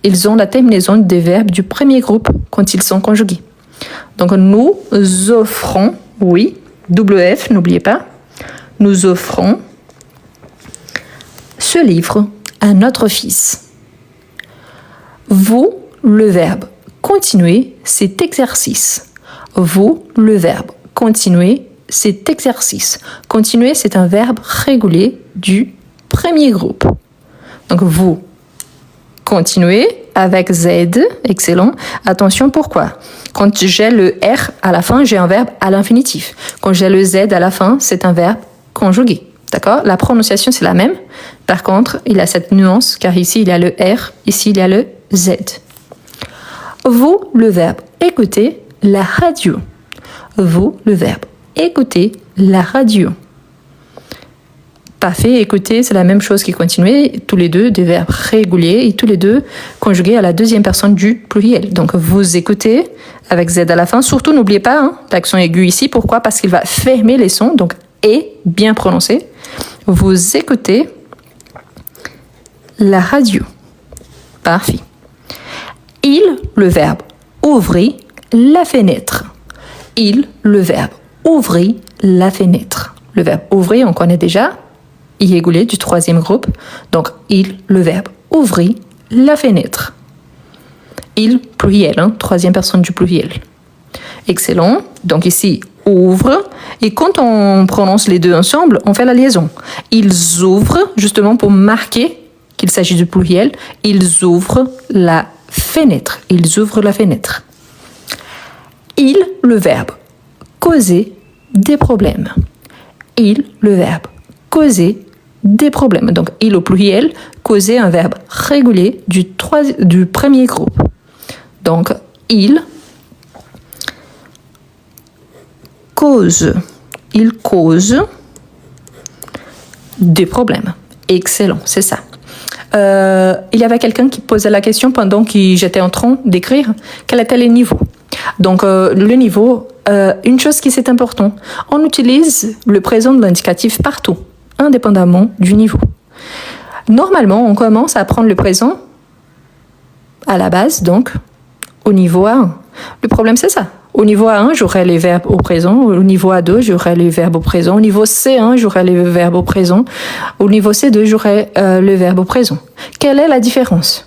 Ils ont la terminaison des verbes du premier groupe quand ils sont conjugués. Donc nous offrons, oui, WF, n'oubliez pas, nous offrons ce livre à notre fils. Vous, le verbe continuer cet exercice. Vous, le verbe continuer cet exercice. Continuer, c'est un verbe régulier du premier groupe. Donc, vous continuez avec Z. Excellent. Attention, pourquoi? Quand j'ai le R à la fin, j'ai un verbe à l'infinitif. Quand j'ai le Z à la fin, c'est un verbe conjugué. D'accord? La prononciation, c'est la même. Par contre, il y a cette nuance, car ici, il y a le R, ici, il y a le Z. Vous, le verbe écouter la radio. Vous, le verbe écouter la radio. Parfait, écouter, c'est la même chose qui continuer. Tous les deux, des verbes réguliers et tous les deux conjugués à la deuxième personne du pluriel. Donc, vous écoutez avec Z à la fin. Surtout, n'oubliez pas l'accent aigu ici. Pourquoi? Parce qu'il va fermer les sons. Donc, et bien prononcé. Vous écoutez la radio. Parfait. Il, le verbe ouvrir la fenêtre. Il, le verbe ouvrir la fenêtre. Le verbe ouvrir, on connaît déjà. Irrégulier du troisième groupe. Donc, il, le verbe ouvrir la fenêtre. Il, pluriel, troisième personne du pluriel. Excellent. Donc ici, ouvre. Et quand on prononce les deux ensemble, on fait la liaison. Ils ouvrent, justement pour marquer qu'il s'agit du pluriel. Ils ouvrent la fenêtre. Ils ouvrent la fenêtre. Il, le verbe causer des problèmes. Il, le verbe causer des problèmes. Donc, il au pluriel, causer un verbe régulier du premier groupe. Donc, il cause des problèmes. Excellent, c'est ça. Il y avait quelqu'un qui posait la question pendant que j'étais en train d'écrire quel était le niveau. Donc, le niveau, une chose qui c'est important, on utilise le présent de l'indicatif partout, indépendamment du niveau. Normalement, on commence à prendre le présent à la base, donc au niveau A1. Le problème, c'est ça. Au niveau A1, j'aurai les verbes au présent. Au niveau A2, j'aurai les verbes au présent. Au niveau C1, j'aurai les verbes au présent. Au niveau C2, j'aurai le verbe au présent. Quelle est la différence?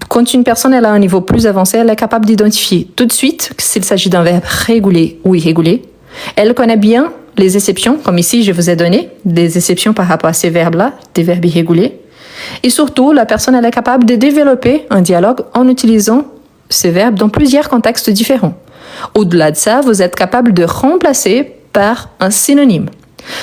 Quand une personne elle a un niveau plus avancé, elle est capable d'identifier tout de suite s'il s'agit d'un verbe régulier ou irrégulier. Elle connaît bien les exceptions, comme ici je vous ai donné des exceptions par rapport à ces verbes-là, des verbes irréguliers. Et surtout, la personne elle est capable de développer un dialogue en utilisant ces verbes dans plusieurs contextes différents. Au-delà de ça, vous êtes capable de remplacer par un synonyme.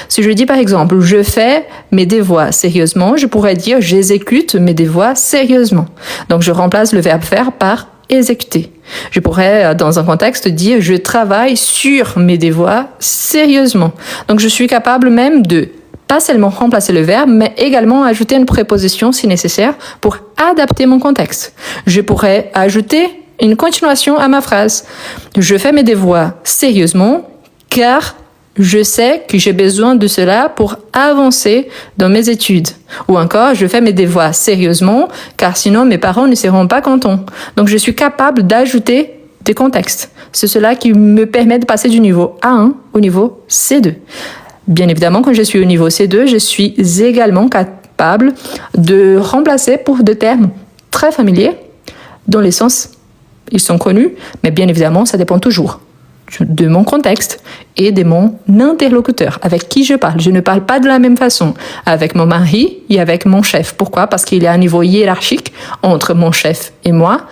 Si je dis par exemple, je fais mes devoirs sérieusement, je pourrais dire j'exécute mes devoirs sérieusement. Donc je remplace le verbe faire par exécuter. Je pourrais dans un contexte dire je travaille sur mes devoirs sérieusement. Donc je suis capable même de pas seulement remplacer le verbe, mais également ajouter une préposition si nécessaire pour adapter mon contexte. Je pourrais ajouter une continuation à ma phrase. Je fais mes devoirs sérieusement car Je sais que j'ai besoin de cela pour avancer dans mes études. Ou encore, je fais mes devoirs sérieusement, car sinon mes parents ne seront pas contents. Donc, je suis capable d'ajouter des contextes. C'est cela qui me permet de passer du niveau A1 au niveau C2. Bien évidemment, quand je suis au niveau C2, je suis également capable de remplacer pour des termes très familiers, dont les sens, ils sont connus, mais bien évidemment, ça dépend toujours de mon contexte et de mon interlocuteur, avec qui je parle. Je ne parle pas de la même façon avec mon mari et avec mon chef. Pourquoi? Parce qu'il y a un niveau hiérarchique entre mon chef et moi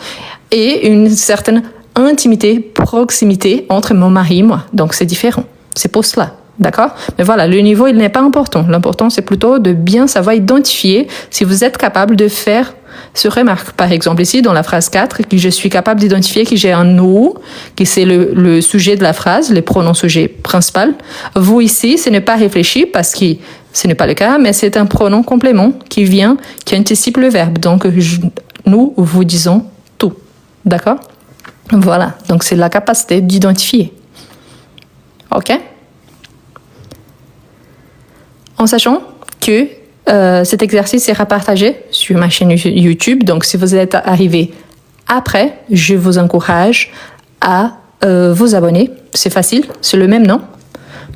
et une certaine intimité, proximité entre mon mari et moi. Donc, c'est différent. C'est pour cela. D'accord? Mais voilà, le niveau, il n'est pas important. L'important, c'est plutôt de bien savoir identifier si vous êtes capable de faire ce remarque. Par exemple, ici, dans la phrase 4, que je suis capable d'identifier que j'ai un nous, que c'est le sujet de la phrase, le pronom sujet principal. Vous, ici, ce n'est pas réfléchi parce que ce n'est pas le cas, mais c'est un pronom complément qui anticipe le verbe. Donc, nous vous disons tout. D'accord? Voilà. Donc, c'est la capacité d'identifier. OK? En sachant que cet exercice sera partagé sur ma chaîne YouTube. Donc, si vous êtes arrivé après, je vous encourage à vous abonner. C'est facile, c'est le même nom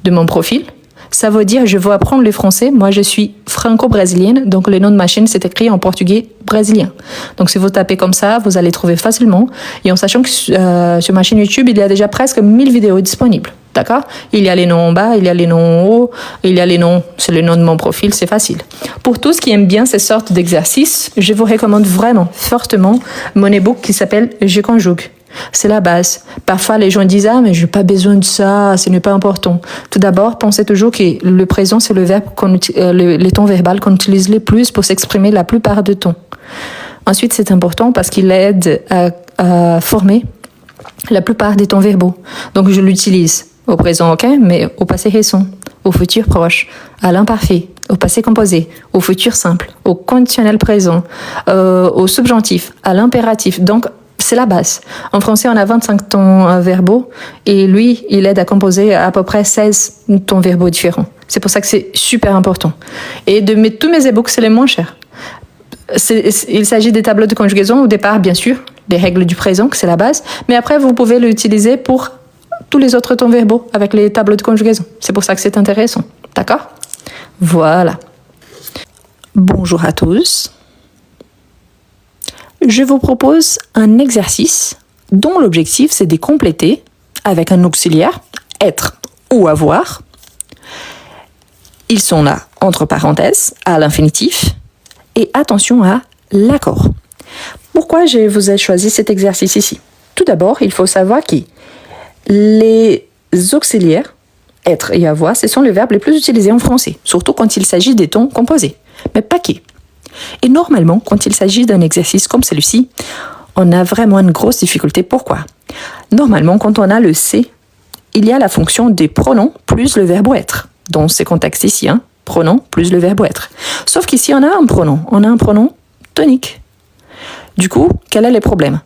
de mon profil. Ça veut dire je veux apprendre le français. Moi, je suis franco-brésilienne, donc le nom de ma chaîne, c'est écrit en portugais brésilien. Donc, si vous tapez comme ça, vous allez trouver facilement. Et en sachant que sur ma chaîne YouTube, il y a déjà presque 1000 vidéos disponibles. D'accord? Il y a les noms en bas, il y a les noms en haut, il y a les noms, c'est le nom de mon profil, c'est facile. Pour tous qui aiment bien ces sortes d'exercices, je vous recommande vraiment, fortement, mon e-book qui s'appelle « Je conjugue ». C'est la base. Parfois, les gens disent « Ah, mais je n'ai pas besoin de ça, ce n'est pas important ». Tout d'abord, pensez toujours que le présent, c'est le verbe les tons verbal qu'on utilise le plus pour s'exprimer la plupart du temps. Ensuite, c'est important parce qu'il aide à former la plupart des temps verbaux. Donc, je l'utilise au présent, ok, mais au passé récent, au futur proche, à l'imparfait, au passé composé, au futur simple, au conditionnel présent, au subjonctif, à l'impératif. Donc, c'est la base. En français, on a 25 tons verbaux et lui, il aide à composer à peu près 16 tons verbaux différents. C'est pour ça que c'est super important. Et tous mes e-books, c'est les moins chers. Il s'agit des tableaux de conjugaison au départ, bien sûr, les règles du présent, que c'est la base, mais après, vous pouvez l'utiliser pour tous les autres tons verbaux avec les tableaux de conjugaison. C'est pour ça que c'est intéressant. D'accord? Voilà. Bonjour à tous. Je vous propose un exercice dont l'objectif, c'est de compléter avec un auxiliaire, être ou avoir. Ils sont là, entre parenthèses, à l'infinitif. Et attention à l'accord. Pourquoi je vous ai choisi cet exercice ici? Tout d'abord, il faut savoir que les auxiliaires, être et avoir, ce sont les verbes les plus utilisés en français, surtout quand il s'agit des tons composés, mais pas que. Et normalement, quand il s'agit d'un exercice comme celui-ci, on a vraiment une grosse difficulté. Pourquoi? Normalement, quand on a le C, il y a la fonction des pronoms plus le verbe être. Dans ces contextes ici, pronom plus le verbe être. Sauf qu'ici, on a un pronom tonique. Du coup, quel est le problème?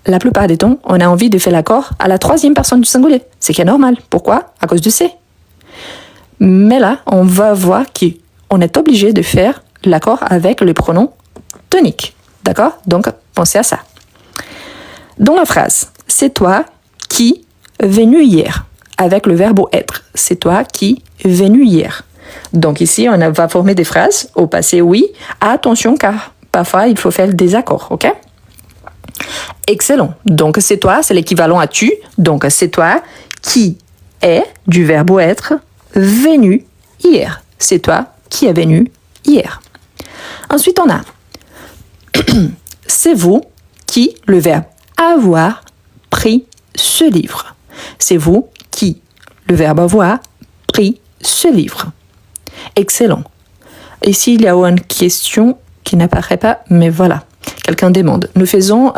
La plupart des temps, on a envie de faire l'accord à la troisième personne du singulier. C'est qui est normal. Pourquoi? À cause du C. Mais là, on va voir qu'on est obligé de faire l'accord avec le pronom tonique. D'accord? Donc, pensez à ça. Dans la phrase, c'est toi qui es venu hier. Avec le verbe être. C'est toi qui es venu hier. Donc ici, on va former des phrases au passé oui. Attention, car parfois, il faut faire des accords. OK? Excellent. Donc, c'est toi, c'est l'équivalent à tu. Donc, c'est toi qui est, du verbe être, venu hier. C'est toi qui es venu hier. Ensuite, on a c'est vous qui, le verbe avoir, pris ce livre. C'est vous qui, le verbe avoir, pris ce livre. Excellent. Ici, il y a une question qui n'apparaît pas, mais voilà. Quelqu'un demande. Nous faisons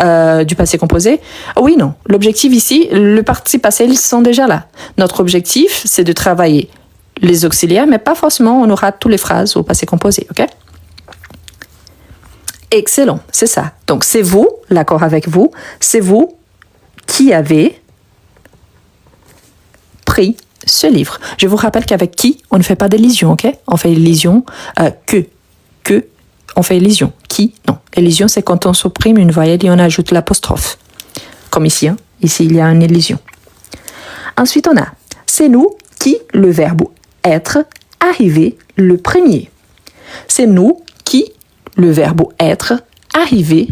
du passé composé? Oui, non. L'objectif ici, le participe passé, ils sont déjà là. Notre objectif, c'est de travailler les auxiliaires, mais pas forcément on aura toutes les phrases au passé composé, ok? Excellent, c'est ça. Donc, c'est vous, l'accord avec vous, c'est vous qui avez pris ce livre. Je vous rappelle qu'avec qui, on ne fait pas d'élision, ok? On fait élision que, on fait élision. Qui, non. Élision, c'est quand on supprime une voyelle et on ajoute l'apostrophe. Comme ici, hein? Ici, il y a une élision. Ensuite, on a, c'est nous qui, le verbe être, arrivé le premier. C'est nous qui, le verbe être, arrivé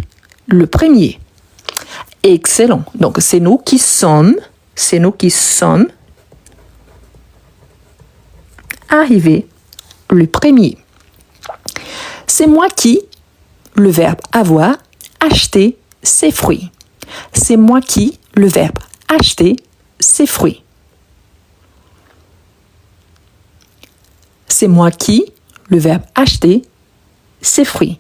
le premier. Excellent. Donc, c'est nous qui sommes arrivés le premier. C'est moi qui, le verbe avoir, acheter ses fruits. C'est moi qui, le verbe acheter ses fruits. C'est moi qui, le verbe acheter ses fruits.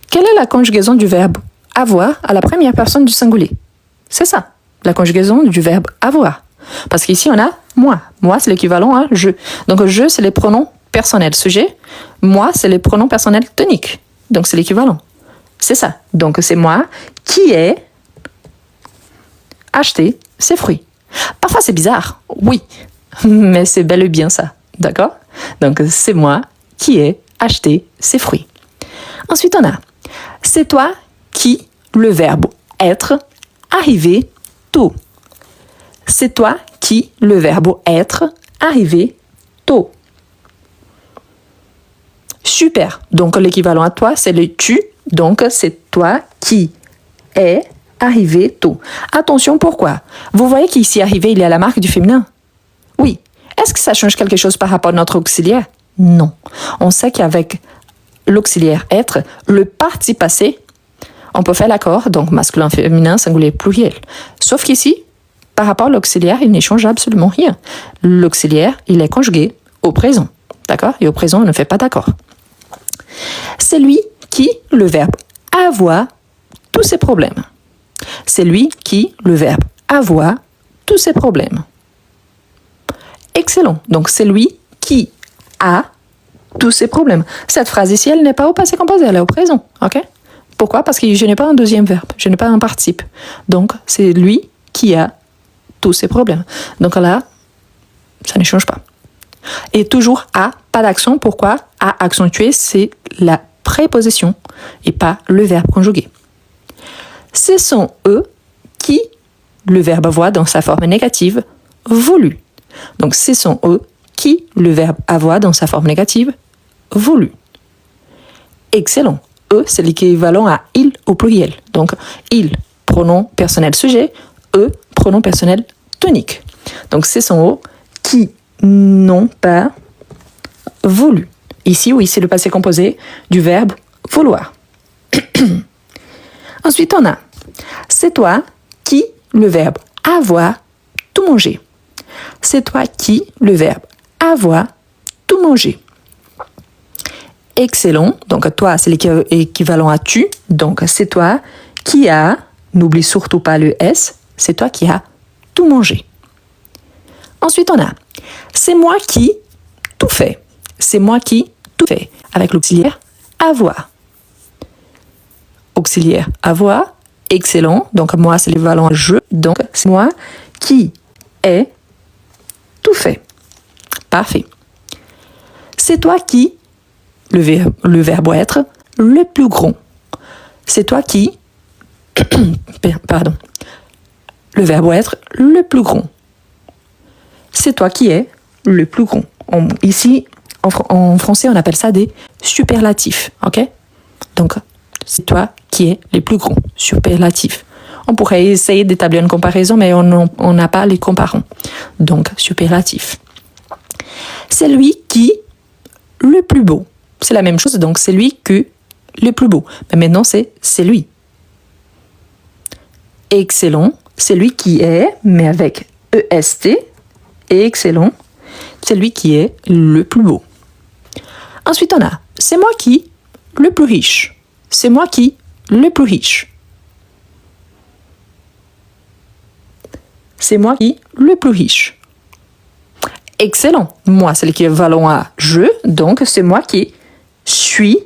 Quelle est la conjugaison du verbe avoir à la première personne du singulier? C'est ça, la conjugaison du verbe avoir. Parce qu'ici, on a moi. Moi, c'est l'équivalent à je. Donc, je, c'est les pronoms personnels sujet. Moi, c'est les pronoms personnels toniques. Donc, c'est l'équivalent. C'est ça. Donc, c'est moi qui ai acheté ces fruits. Parfois, c'est bizarre, oui, mais c'est bel et bien ça. D'accord? Donc, c'est moi qui ai acheté ces fruits. Ensuite, on a c'est toi qui, le verbe être, arrivé tôt. C'est toi qui, le verbe être, arrivé tôt. Super. Donc, l'équivalent à toi, c'est le tu. Donc, c'est toi qui est arrivé tôt. Attention, pourquoi? Vous voyez qu'ici, arrivé, il y a la marque du féminin? Oui. Est-ce que ça change quelque chose par rapport à notre auxiliaire? Non. On sait qu'avec l'auxiliaire être, le parti passé, on peut faire l'accord, donc masculin, féminin, singulier, pluriel. Sauf qu'ici, par rapport à l'auxiliaire, il n'échange absolument rien. L'auxiliaire, il est conjugué au présent. D'accord? Et au présent, on ne fait pas d'accord. C'est lui qui, le verbe avoir, tous ses problèmes. C'est lui qui, le verbe avoir, tous ses problèmes. Excellent. Donc, c'est lui qui a tous ses problèmes. Cette phrase ici, elle n'est pas au passé composé, elle est au présent. Ok? Pourquoi? Parce que je n'ai pas un deuxième verbe, je n'ai pas un participe. Donc, c'est lui qui a tous ses problèmes. Donc là, ça ne change pas. Et toujours a, pas d'accent. Pourquoi? A accentué, c'est la préposition et pas le verbe conjugué. Ce sont eux qui, le verbe avoir dans sa forme négative, voulu. Donc, ce sont eux qui, le verbe avoir dans sa forme négative, voulu. Excellent. Eux, c'est l'équivalent à il au pluriel. Donc, il, pronom personnel sujet, eux, pronom personnel tonique. Donc, ce sont eux qui n'ont pas voulu. Ici, oui, c'est le passé composé du verbe vouloir. Ensuite, on a c'est toi qui, le verbe avoir, tout mangé. C'est toi qui, le verbe avoir, tout mangé. Excellent. Donc, toi, c'est l'équivalent à tu. Donc, c'est toi qui a, n'oublie surtout pas le S, c'est toi qui as tout mangé. Ensuite, on a c'est moi qui tout fait. C'est moi qui tout fait. Avec l'auxiliaire avoir. Auxiliaire avoir. Excellent. Donc, moi, c'est l'équivalent à je. Donc, c'est moi qui ai tout fait. Parfait. C'est toi qui, le verbe être, le plus grand. C'est toi qui, pardon, le verbe être, le plus grand. C'est toi qui es le plus grand. Ici, en français, on appelle ça des superlatifs. Ok? Donc, c'est toi qui es le plus grand. Superlatif. On pourrait essayer d'établir une comparaison, mais on n'a pas les comparants. Donc, superlatif. C'est lui qui, le plus beau. C'est la même chose, donc c'est lui que le plus beau. Mais maintenant, c'est lui. Excellent. C'est lui qui est, mais avec EST. Et excellent. C'est lui qui est le plus beau. Ensuite, on a c'est moi qui, le plus riche. C'est moi qui, le plus riche. C'est moi qui, le plus riche. Excellent. Moi, c'est l'équivalent à je, donc c'est moi qui suis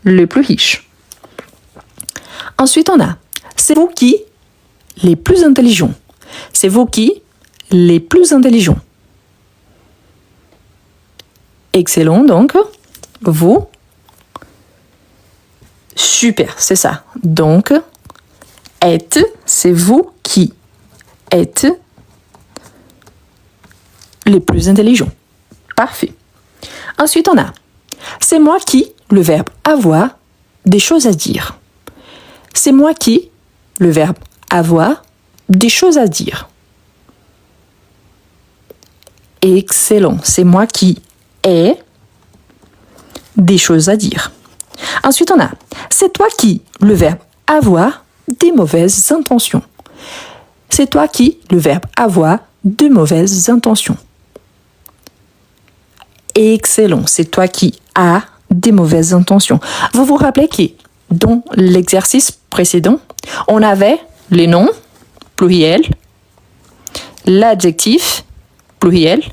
le plus riche. Ensuite, on a c'est vous qui, les plus intelligents. C'est vous qui, les plus intelligents. Excellent, donc, vous. Super, c'est ça. Donc, êtes, c'est vous qui êtes les plus intelligents. Parfait. Ensuite, on a c'est moi qui, le verbe avoir, des choses à dire. C'est moi qui, le verbe avoir, des choses à dire. Excellent. C'est moi qui ai des choses à dire. Ensuite, on a c'est toi qui, le verbe avoir, des mauvaises intentions. C'est toi qui, le verbe avoir, de mauvaises intentions. Excellent. C'est toi qui as des mauvaises intentions. Vous vous rappelez que dans l'exercice précédent, on avait les noms, pluriel, l'adjectif, pluriel,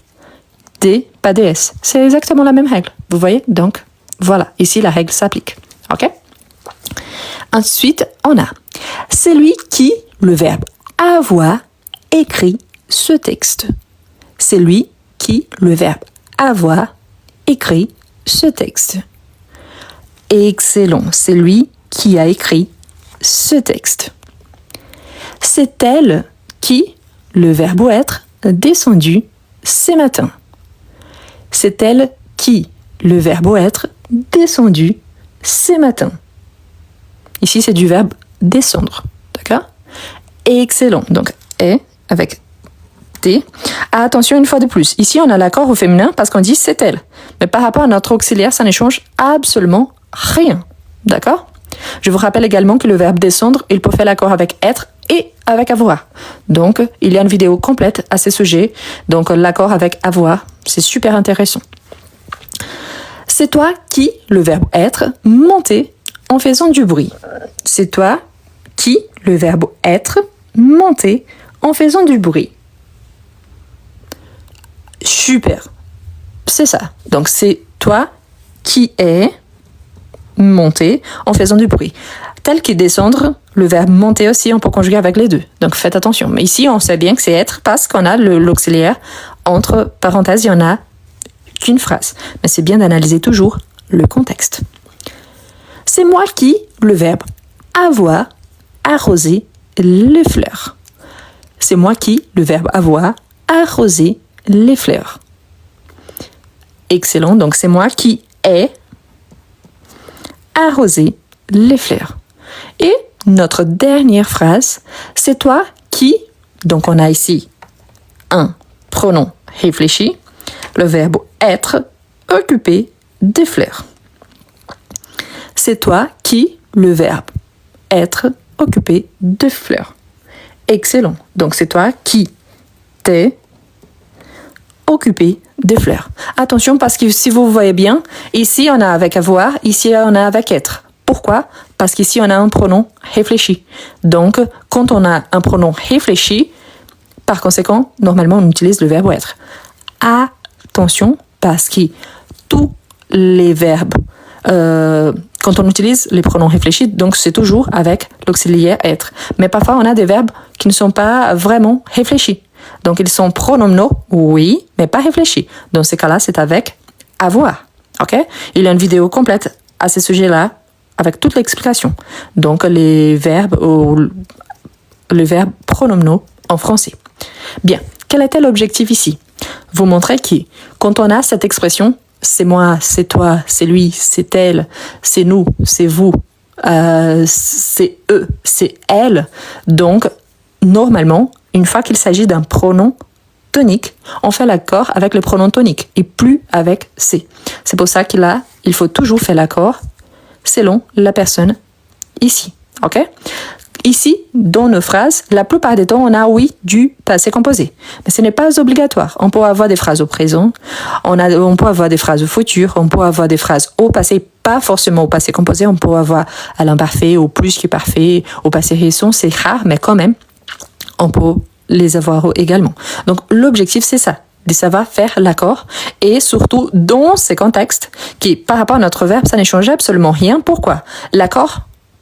des, pas des S. C'est exactement la même règle. Vous voyez? Donc, voilà. Ici, la règle s'applique. OK? Ensuite, on a c'est lui qui, le verbe avoir, écrit ce texte. C'est lui qui, le verbe avoir, écrit ce texte. Excellent. C'est lui qui a écrit ce texte. C'est elle qui, le verbe être, descendu ce matin. C'est elle qui, le verbe être, descendu ce matin. Ici, c'est du verbe descendre. D'accord? Excellent. Donc, est avec T. Attention, une fois de plus. Ici, on a l'accord au féminin parce qu'on dit c'est elle. Mais par rapport à notre auxiliaire, ça ne change absolument rien. D'accord? Je vous rappelle également que le verbe descendre, il peut faire l'accord avec être et avec avoir. Donc, il y a une vidéo complète à ce sujet. Donc, l'accord avec avoir, c'est super intéressant. C'est toi qui, le verbe être, monter en faisant du bruit. C'est toi qui, le verbe être, monter en faisant du bruit. Super. C'est ça. Donc, c'est toi qui es monter en faisant du bruit. Tel que descendre, le verbe monter aussi, on peut conjuguer avec les deux. Donc, faites attention. Mais ici, on sait bien que c'est être parce qu'on a l'auxiliaire. Entre parenthèses, il n'y en a qu'une phrase. Mais c'est bien d'analyser toujours le contexte. C'est moi qui, le verbe avoir, arrosé les fleurs. C'est moi qui, le verbe avoir, arrosé les fleurs. Excellent. Donc, c'est moi qui ai arrosé les fleurs. Et notre dernière phrase, c'est toi qui, donc on a ici un pronom réfléchi, le verbe être, occupé des fleurs. C'est toi qui, le verbe être, occupé de fleurs. Excellent. Donc, c'est toi qui t'es occupé des fleurs. Attention, parce que si vous voyez bien, ici on a avec avoir, ici on a avec être. Pourquoi? Parce qu'ici on a un pronom réfléchi. Donc, quand on a un pronom réfléchi, par conséquent, normalement on utilise le verbe être. Attention, parce que tous les verbes, quand on utilise les pronoms réfléchis, donc c'est toujours avec l'auxiliaire être. Mais parfois on a des verbes qui ne sont pas vraiment réfléchis. Donc, ils sont pronominaux, oui, mais pas réfléchis. Dans ces cas-là, c'est avec avoir. OK? Il y a une vidéo complète à ce sujet-là, avec toute l'explication. Donc, les verbes pronominaux en français. Bien. Quel était l'objectif ici? Vous montrer que quand on a cette expression, c'est moi, c'est toi, c'est lui, c'est elle, c'est nous, c'est vous, c'est eux, c'est elle. Donc, normalement, une fois qu'il s'agit d'un pronom tonique, on fait l'accord avec le pronom tonique et plus avec c'est. C'est pour ça qu'il faut toujours faire l'accord selon la personne ici. OK? Ici, dans nos phrases, la plupart des temps, on a oui du passé composé. Mais ce n'est pas obligatoire. On peut avoir des phrases au présent, on peut avoir des phrases au futur, on peut avoir des phrases au passé, pas forcément au passé composé, on peut avoir à l'imparfait, au plus que parfait, au passé récent, c'est rare, mais quand même, on peut les avoir également. Donc, l'objectif, c'est ça, de savoir faire l'accord et surtout dans ces contextes qui, par rapport à notre verbe, ça ne change absolument rien. Pourquoi? L'accord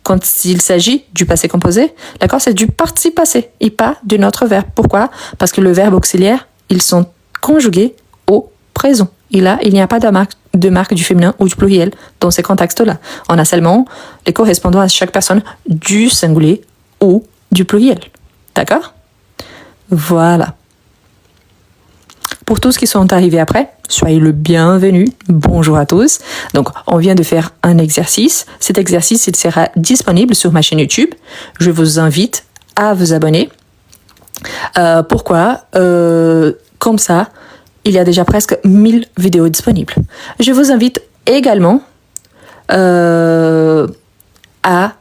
quand il s'agit du passé composé, d'accord, c'est du participe passé et pas d'un autre verbe. Pourquoi? Parce que le verbe auxiliaire, ils sont conjugués au présent. Et là, il n'y a pas de marque du féminin ou du pluriel dans ces contextes-là. On a seulement les correspondants à chaque personne du singulier ou du pluriel. D'accord? Voilà. Pour tous qui sont arrivés après, soyez le bienvenu. Bonjour à tous. Donc, on vient de faire un exercice. Cet exercice, il sera disponible sur ma chaîne YouTube. Je vous invite à vous abonner. Pourquoi? Comme ça, il y a déjà presque 1000 vidéos disponibles. Je vous invite également à,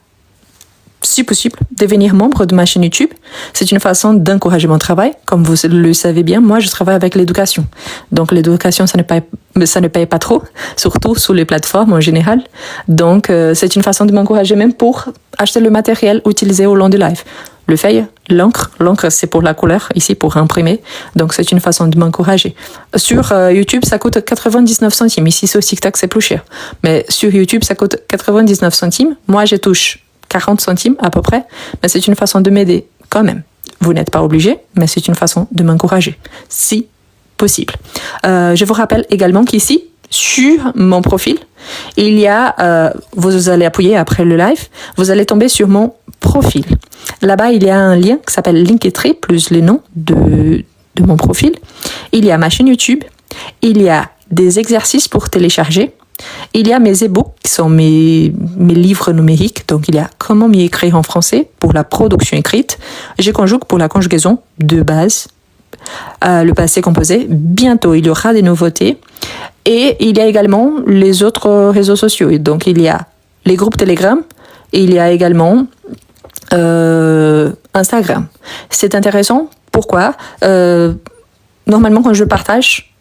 si possible, devenir membre de ma chaîne YouTube. C'est une façon d'encourager mon travail. Comme vous le savez bien, moi, je travaille avec l'éducation. Donc, l'éducation, ça ne paye pas trop, surtout sur les plateformes en général. Donc, c'est une façon de m'encourager même pour acheter le matériel utilisé au long du live. Le feuille, l'encre, c'est pour la couleur, ici pour imprimer. Donc, c'est une façon de m'encourager. Sur YouTube, ça coûte 99 centimes. Ici, sur TikTok, c'est plus cher. Mais sur YouTube, ça coûte 99 centimes. Moi, je touche 40 centimes à peu près. Mais c'est une façon de m'aider quand même. Vous n'êtes pas obligé, mais c'est une façon de m'encourager, si possible. Je vous rappelle également qu'ici, sur mon profil, il y a, vous allez appuyer après le live, vous allez tomber sur mon profil. Là-bas, il y a un lien qui s'appelle Linktree, plus le nom de mon profil. Il y a ma chaîne YouTube, il y a des exercices pour télécharger, il y a mes e-books qui sont mes livres numériques. Donc, il y a comment m'y écrire en français pour la production écrite. Je conjugue pour la conjugaison de base, le passé composé. Bientôt, il y aura des nouveautés. Et il y a également les autres réseaux sociaux. Donc, il y a les groupes Telegram et il y a également Instagram. C'est intéressant. Pourquoi? Normalement, quand je partage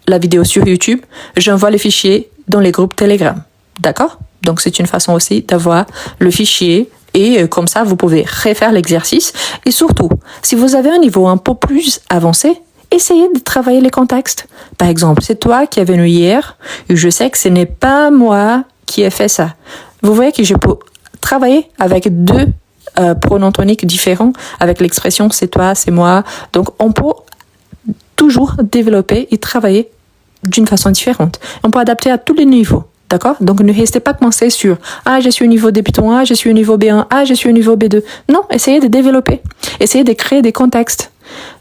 la vidéo sur YouTube, j'envoie les fichiers dans les groupes Telegram. D'accord? Donc, c'est une façon aussi d'avoir le fichier et comme ça, vous pouvez refaire l'exercice. Et surtout, si vous avez un niveau un peu plus avancé, essayez de travailler les contextes. Par exemple, c'est toi qui es venu hier et je sais que ce n'est pas moi qui ai fait ça. Vous voyez que je peux travailler avec deux pronoms toniques différents, avec l'expression c'est toi, c'est moi. Donc, on peut toujours développer et travailler d'une façon différente. On peut adapter à tous les niveaux, d'accord? Donc, ne restez pas coincé sur « Ah, je suis au niveau débutant, ah, je suis au niveau B1, ah, je suis au niveau B2 ». Non, essayez de développer. Essayez de créer des contextes.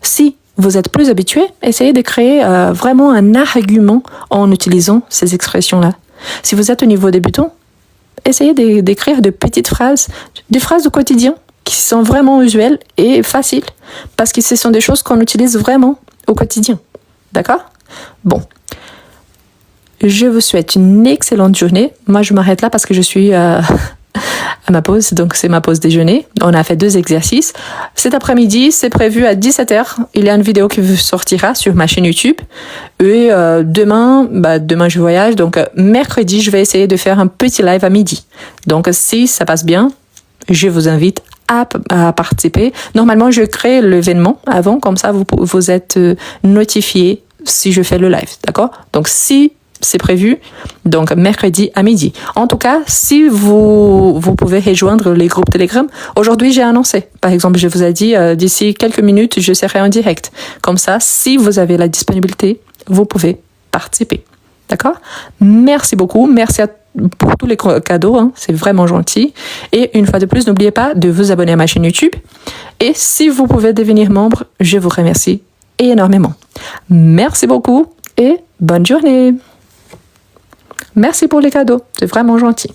Si vous êtes plus habitué, essayez de créer vraiment un argument en utilisant ces expressions-là. Si vous êtes au niveau débutant, essayez d'écrire de petites phrases, des phrases du quotidien qui sont vraiment usuelles et faciles parce que ce sont des choses qu'on utilise vraiment au quotidien. D'accord? Bon. Je vous souhaite une excellente journée. Moi, je m'arrête là parce que je suis à ma pause. Donc, c'est ma pause déjeuner. On a fait 2 exercices. Cet après-midi, c'est prévu à 17h. Il y a une vidéo qui sortira sur ma chaîne YouTube. Et demain, je voyage. Donc, mercredi, je vais essayer de faire un petit live à midi. Donc, si ça passe bien, je vous invite à participer. Normalement, je crée l'événement avant. Comme ça, vous êtes notifié si je fais le live. D'accord? Donc, si c'est prévu, donc mercredi à midi. En tout cas, si vous pouvez rejoindre les groupes Telegram, aujourd'hui j'ai annoncé. Par exemple, je vous ai dit, d'ici quelques minutes, je serai en direct. Comme ça, si vous avez la disponibilité, vous pouvez participer. D'accord? Merci beaucoup. Merci pour tous les cadeaux. Hein. C'est vraiment gentil. Et une fois de plus, n'oubliez pas de vous abonner à ma chaîne YouTube. Et si vous pouvez devenir membre, je vous remercie énormément. Merci beaucoup et bonne journée. Merci pour les cadeaux, c'est vraiment gentil.